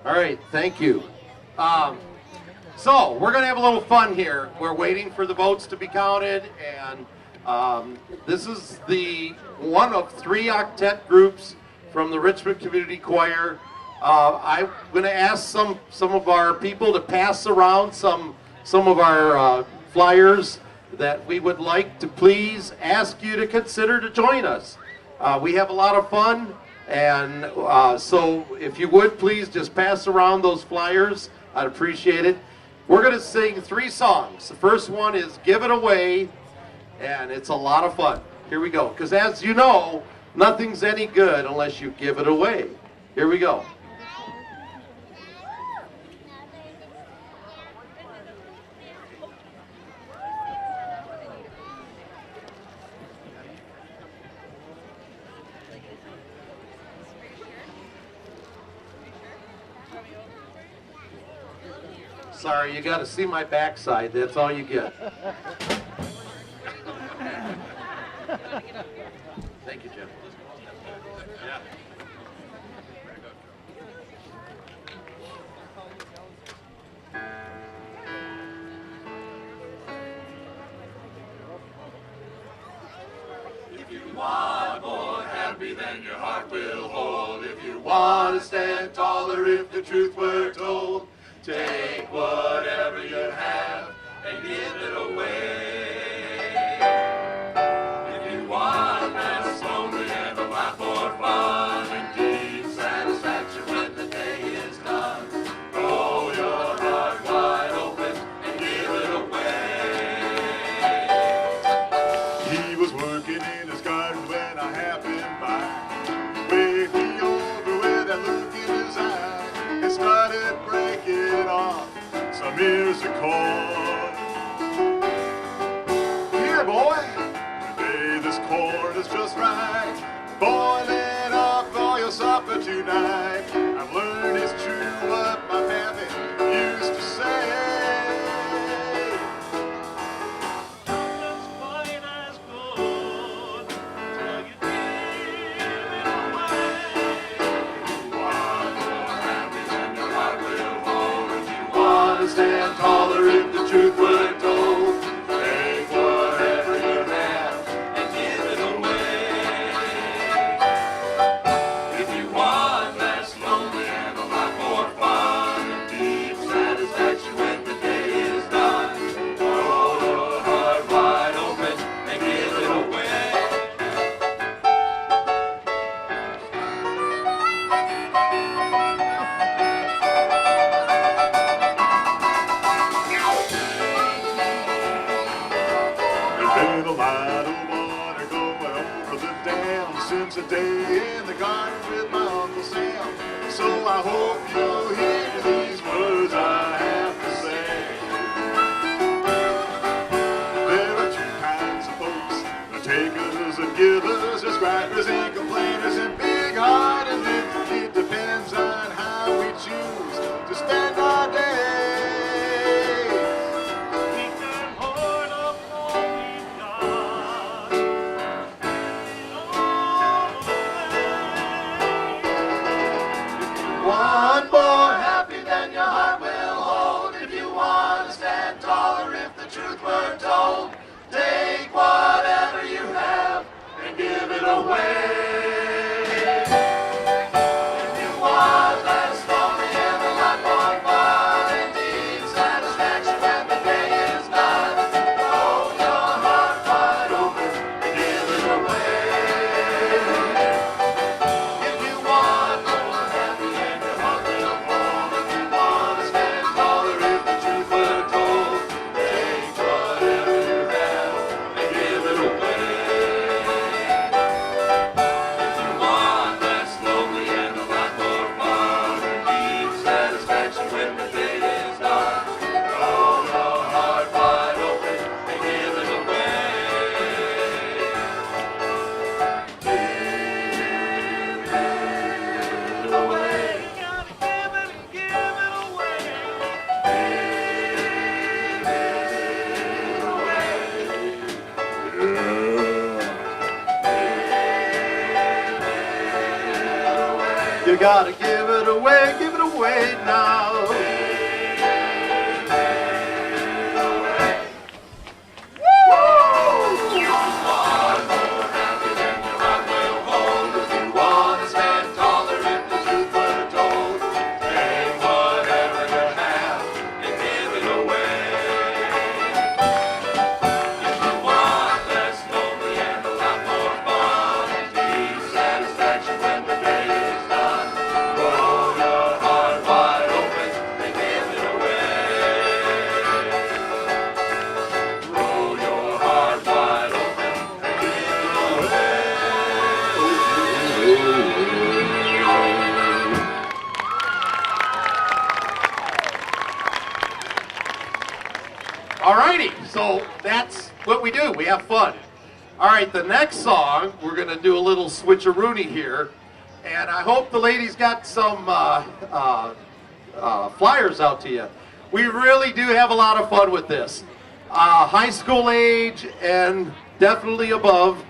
Speaker 5: All right, thank you. So we're going to have a little fun here. We're waiting for the votes to be counted, and this is the one of 3 octet groups from the Richmond Community Choir. I'm going to ask some of our people to pass around some of our flyers that we would like to please ask you to consider to join us. We have a lot of fun, and so if you would please just pass around those flyers, I'd appreciate it. We're going to sing 3 songs. The first one is Give It Away, and it's a lot of fun. Here we go. Because as you know, nothing's any good unless you give it away. Here we go. Sorry, you got to see my backside. That's all you get. Thank you, Jim. Yeah. If you want more happy than your heart will hold, if you want to stand taller, if the truth were told, take whatever you have and give it away. If you want less lonely and a lot more fun and deep satisfaction when the day is done, throw your heart wide open and give it away. He was working in his garden when I happened by. Waved me over with that look in his eye and started breaking off some ears of corn. Here, boy, today this corn is just right. Boil it up for your supper tonight. I've learned it's true what my pappy used to say. Nothing's quite as good till you give it away. If you want more happy than your heart will hold, if you want to stand taller, if the truth were told, take whatever you have and give it away. If you want less lonely and a lot more fun and deep satisfaction when the day is done, throw your heart wide open and give it away. There's been a lot of water going over the dam since a day in the garden with my Uncle Sam. So I hope you'll hear these words I have to say. There are two kinds of folks, the takers and givers, there's gripers and complainers and big-hearted livers. It depends on how we choose to spend our day. We can hoard up all we've got, all the way. Want more happy than your heart will hold, if you want to stand taller, if the truth were told, take whatever you have and give it away. If you want less lonely and a lot more fun and deep satisfaction when the day is done, throw your heart wide open and give it away. If you want more happy and your heart will hold, if you want to stand taller, if the truth were told, take whatever you have and give it away. If you want less lonely and a lot more fun and deep satisfaction when the day is done, throw your heart wide open and give it away. Give it away. You gotta give it and give it away. Give it away. You gotta give it away now. Satisfaction when the day is done. Roll your heart wide open and give it away. Roll your heart wide open and give it away. Alrighty, so that's what we do. We have fun. All right, the next song, we're going to do a little switcheroony here. And I hope the ladies got some flyers out to you. We really do have a lot of fun with this. High school age and definitely above.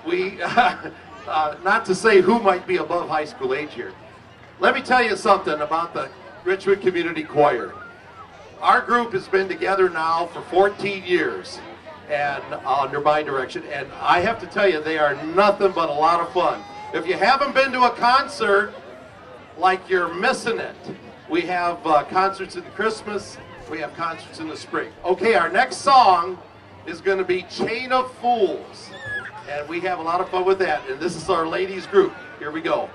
Speaker 5: we, not to say who might be above high school age here. Let me tell you something about the Richmond Community Choir. Our group has been together now for 14 years and under my direction, and I have to tell you, they are nothing but a lot of fun. If you haven't been to a concert, like you're missing it. We have concerts in Christmas, we have concerts in the spring. Okay, our next song is going to be Chain of Fools, and we have a lot of fun with that, and this is our ladies group. Here we go.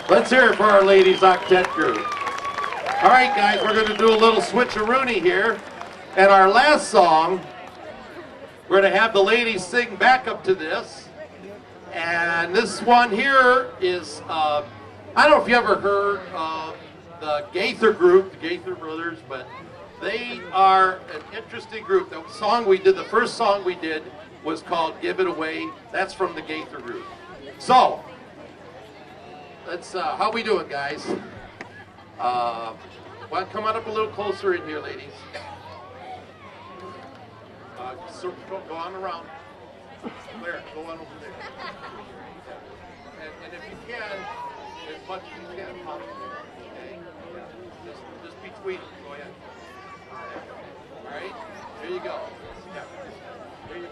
Speaker 5: Let's hear it for our ladies octet group. All right, guys, we're going to do a little switcheroony here. And our last song, we're going to have the ladies sing back up to this. And this one here is, I don't know if you ever heard of the Gaither group, the Gaither brothers, but they are an interesting group. The song we did, the first song we did was called Give It Away. That's from the Gaither group. So, let's, how we doing, guys? Well, come on up a little closer in here, ladies. So go on around. There, go on over there. And if you can, as much as you can, pop it. Okay? Yeah. Just between them. Go ahead. All right? There you go. Yeah. There you go.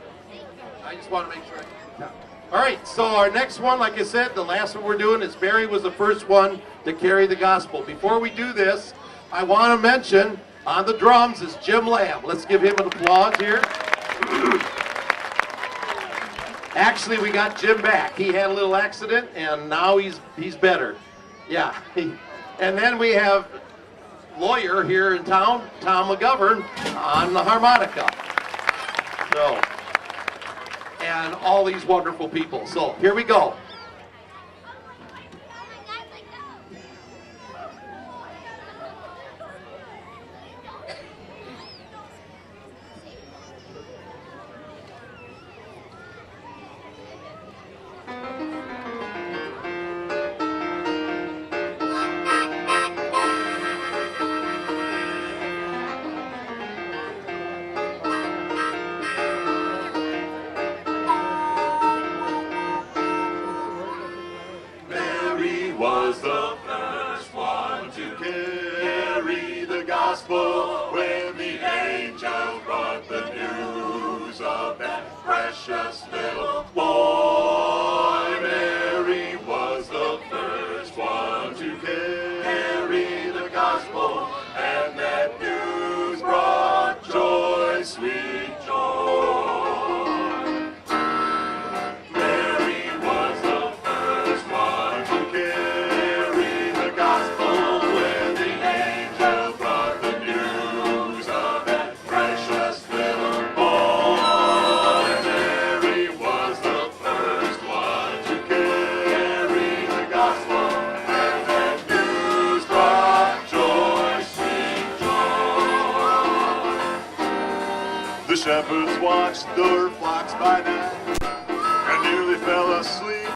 Speaker 5: I just want to make sure I can. All right, so our next one, like I said, the last one we're doing is Barry was the first one to carry the gospel. Before we do this, I want to mention on the drums is Jim Lamb. Let's give him an applause here. Actually, we got Jim back. He had a little accident, and now he's better. Yeah. And then we have lawyer here in town, Tom McGovern, on the harmonica. So, and all these wonderful people. So here we go.
Speaker 1: Was the first one to carry the gospel when the angel brought the news of that precious little boy. Mary was the first one to carry the gospel, and that news brought joy, sweet joy. The shepherds watched their flocks by night and nearly fell asleep.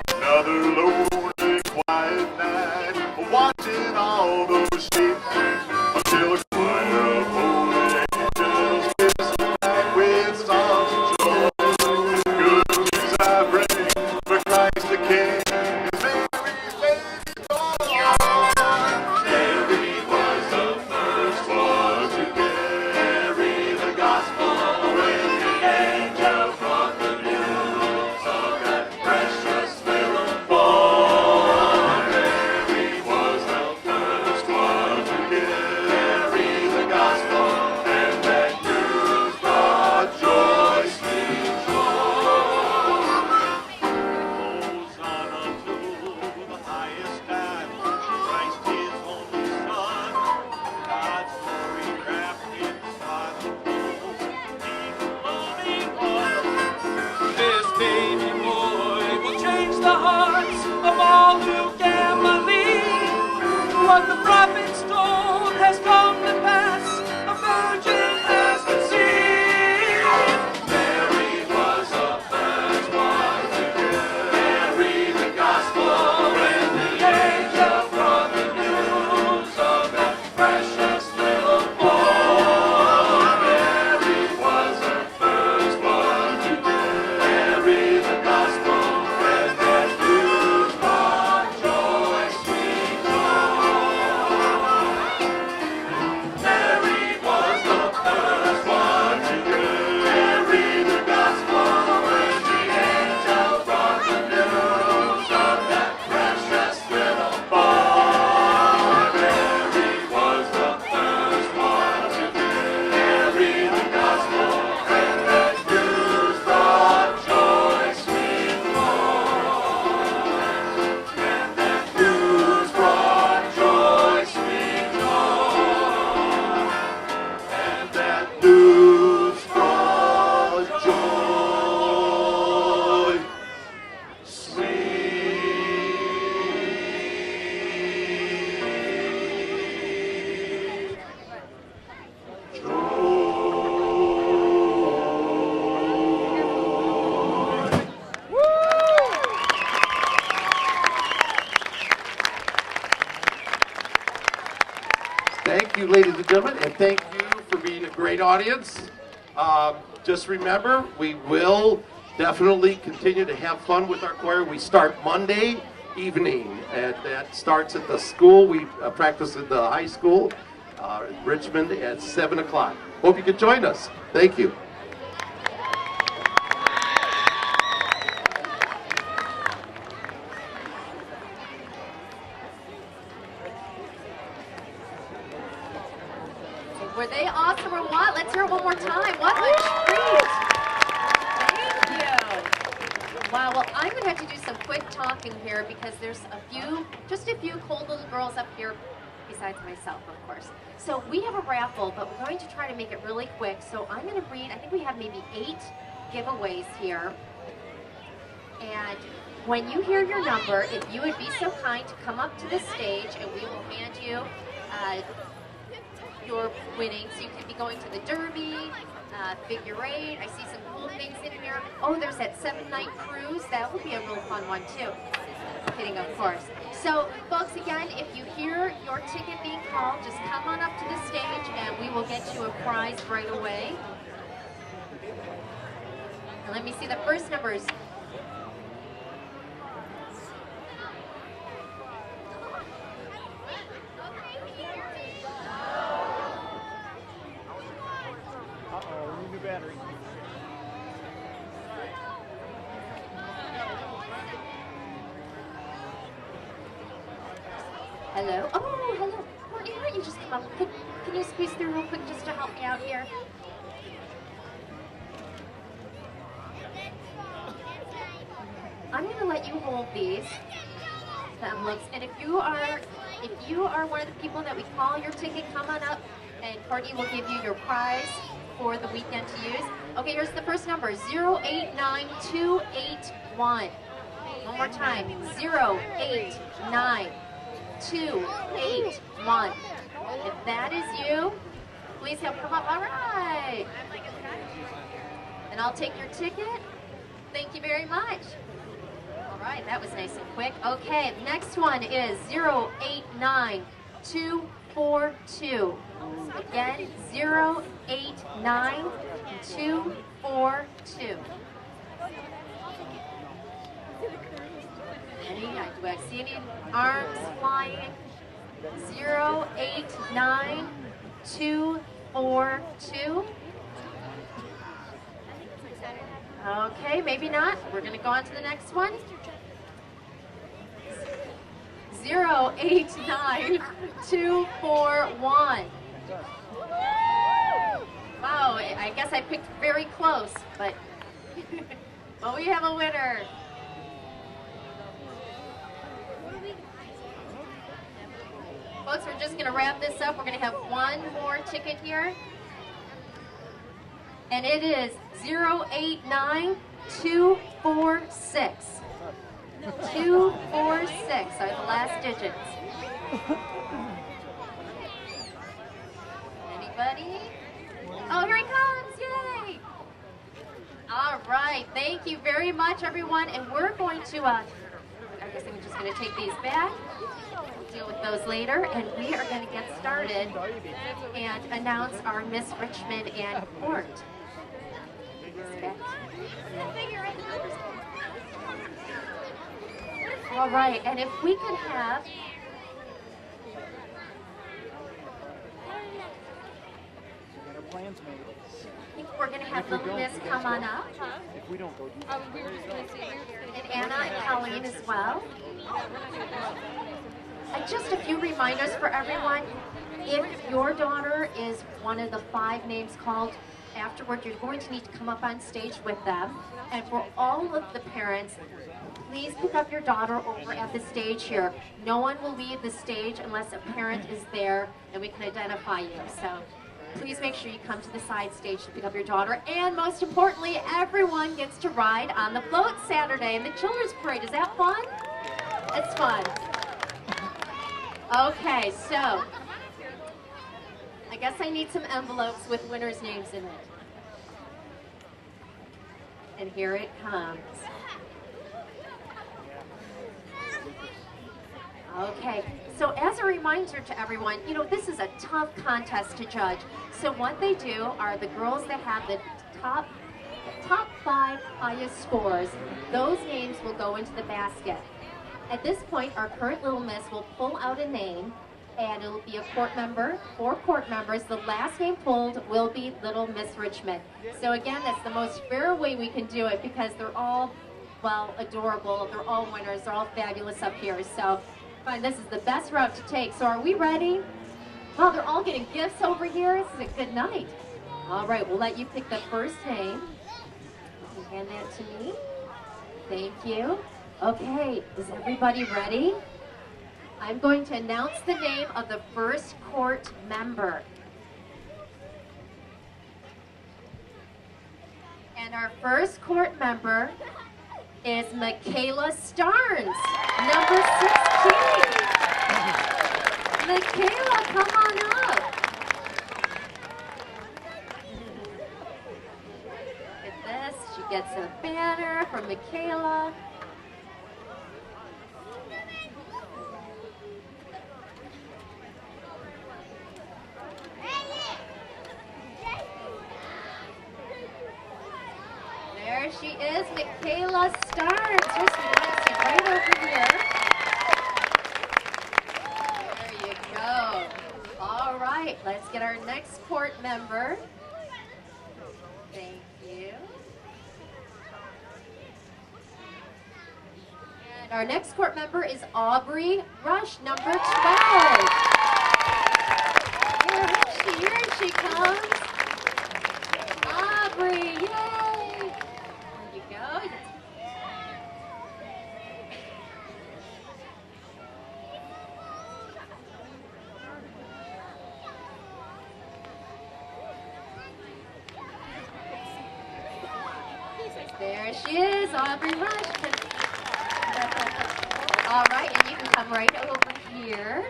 Speaker 1: Another lonely, quiet night, watching all those sheep until a choir of holy angels kissed the night with songs of joy. Good news I bring for Christ the King. His Mary's baby born. Mary was the first one to carry the gospel when the angel brought the news of that precious little boy. Mary was the first one to carry the gospel, and that news brought joy, sweet joy. Hosanna to the highest God, Christ His only Son, God's glory wrapped in scarlet robes, He was.
Speaker 7: This baby boy will change the hearts of all who can believe. What the prophets told has come to pass. A virgin has conceived.
Speaker 1: Mary was the first one to carry the gospel when the angel brought the news of that precious little boy. Mary was the first one to carry the gospel when that news brought joy, sweet joy. Mary was the first one to carry the gospel when the angel brought the news of that precious little boy. Mary was the first one to carry the gospel when that news brought joy, sweet joy. When that news brought joy, sweet joy. And that news brought joy, sweet
Speaker 5: Thank you, ladies and gentlemen, and thank you for being a great audience. Just remember, we will definitely continue to have fun with our choir. We start Monday evening, and that starts at the school. We practice at the high school, Richmond, at 7 o'clock. Hope you could join us. Thank you.
Speaker 4: more time. What a treat. Thank you. Wow, well, I'm going to have to do some quick talking here because there's just a few cold little girls up here, besides myself, of course. So we have a raffle, but we're going to try to make it really quick. So I'm going to read, I think we have maybe 8 giveaways here. And when you hear your number, if you would be so kind to come up to the stage and we will hand you your winnings. So you could be going to the Derby, figure 8. I see some cool things in here. Oh, there's that 7-night cruise. That would be a real fun one too. Kidding, of course. So, folks, again, if you hear your ticket being called, just come on up to the stage and we will get you a prize right away. And let me see the first numbers.
Speaker 8: Uh-oh, new battery.
Speaker 4: Hello. Oh, hello. Courtney, why don't you just come up? Can you squeeze through real quick just to help me out here? I'm going to let you hold these, the envelopes, and if you are one of the people that we call your ticket, come on up, and Courtney will give you your prize for the weekend to use. Okay, here's the first number, 089281. One more time, 089281. If that is you, please help come up. All right. And I'll take your ticket. Thank you very much. All right, that was nice and quick. Okay, next one is 089242. Again, 089242. Do I see any arms flying? 089242. Okay, maybe not. We're going to go on to the next one. 089241. Wow, I guess I picked very close, but well, we have a winner. Folks, we're just going to wrap this up. We're going to have one more ticket here. And it is 089246. 246 are the last digits. Anybody? Oh, here he comes! Yay! All right, thank you very much, everyone. And we're going to, I guess I'm just going to take these back. We'll deal with those later. And we are going to get started and announce our Miss Richmond and Court. All right, and if we could have
Speaker 8: Plans made.
Speaker 4: I think we're going to have Little Miss come on up.
Speaker 8: If we don't go,
Speaker 3: We were just going to say,
Speaker 4: And Anna and Colleen as well. And just a few reminders for everyone. If your daughter is one of the 5 names called afterward, you're going to need to come up on stage with them. And for all of the parents, please pick up your daughter over at the stage here. No one will leave the stage unless a parent is there and we can identify you. So please make sure you come to the side stage to pick up your daughter. And most importantly, everyone gets to ride on the float Saturday in the Children's Parade. Is that fun? It's fun. Okay, so I guess I need some envelopes with winners' names in it. And here it comes. Okay, so as a reminder to everyone, you know, this is a tough contest to judge. So what they do are the girls that have the top 5 highest scores, those names will go into the basket. At this point, our current Little Miss will pull out a name, and it'll be a court member, 4 court members. The last name pulled will be Little Miss Richmond. So again, that's the most fair way we can do it because they're all, well, adorable. They're all winners. They're all fabulous up here. So fine, this is the best route to take. So are we ready? Well, they're all getting gifts over here. This is a good night. All right, we'll let you pick the first name. You can hand that to me. Thank you. Okay, is everybody ready? I'm going to announce the name of the first court member. And our first court member is Michaela Starnes, number 16. Michaela, come on up. Look at this. She gets a banner from Michaela. There she is, Michaela Starnes. Just right over here. There you go. All right, let's get our next court member. Thank you. And our next court member is Aubrey Rush, number 12. Here she comes. Aubrey, yay! There you go. There she is, Aubrey Rush. All right, and you can come right over here.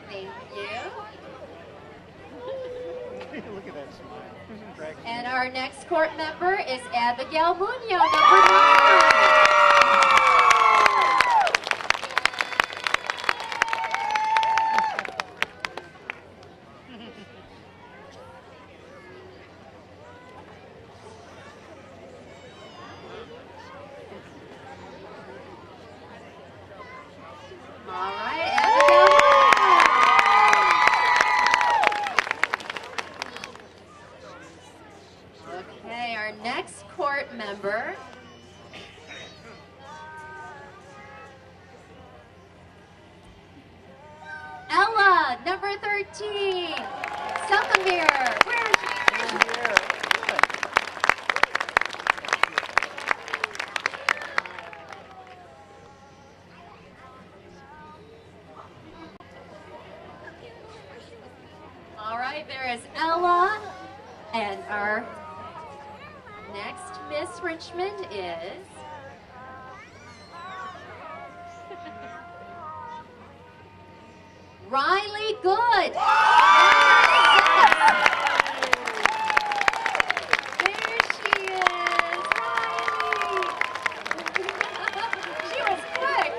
Speaker 4: Thank you.
Speaker 8: Look at that smile.
Speaker 4: And our next court member is Abigail Munoz, number 9. All right, Abigail Munoz. Okay, our next court member Ella, number 13. Selkamir, where is she? All right, there is Ella, and our next Miss Richmond is Riley Good. There she is, Riley. She was quick.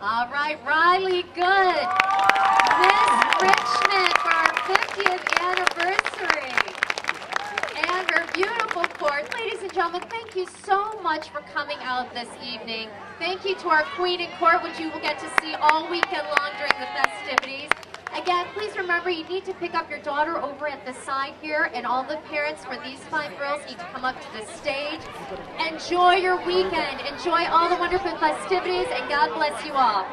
Speaker 4: All right, Riley Good, Miss Richmond for our 50th anniversary. And her beautiful court. Ladies and gentlemen, thank you so much for coming out this evening. Thank you to our Queen and Court, which you will get to see all weekend long during the festivities. Again, please remember you need to pick up your daughter over at the side here, and all the parents for these fine girls need to come up to the stage. Enjoy your weekend. Enjoy all the wonderful festivities, and God bless you all.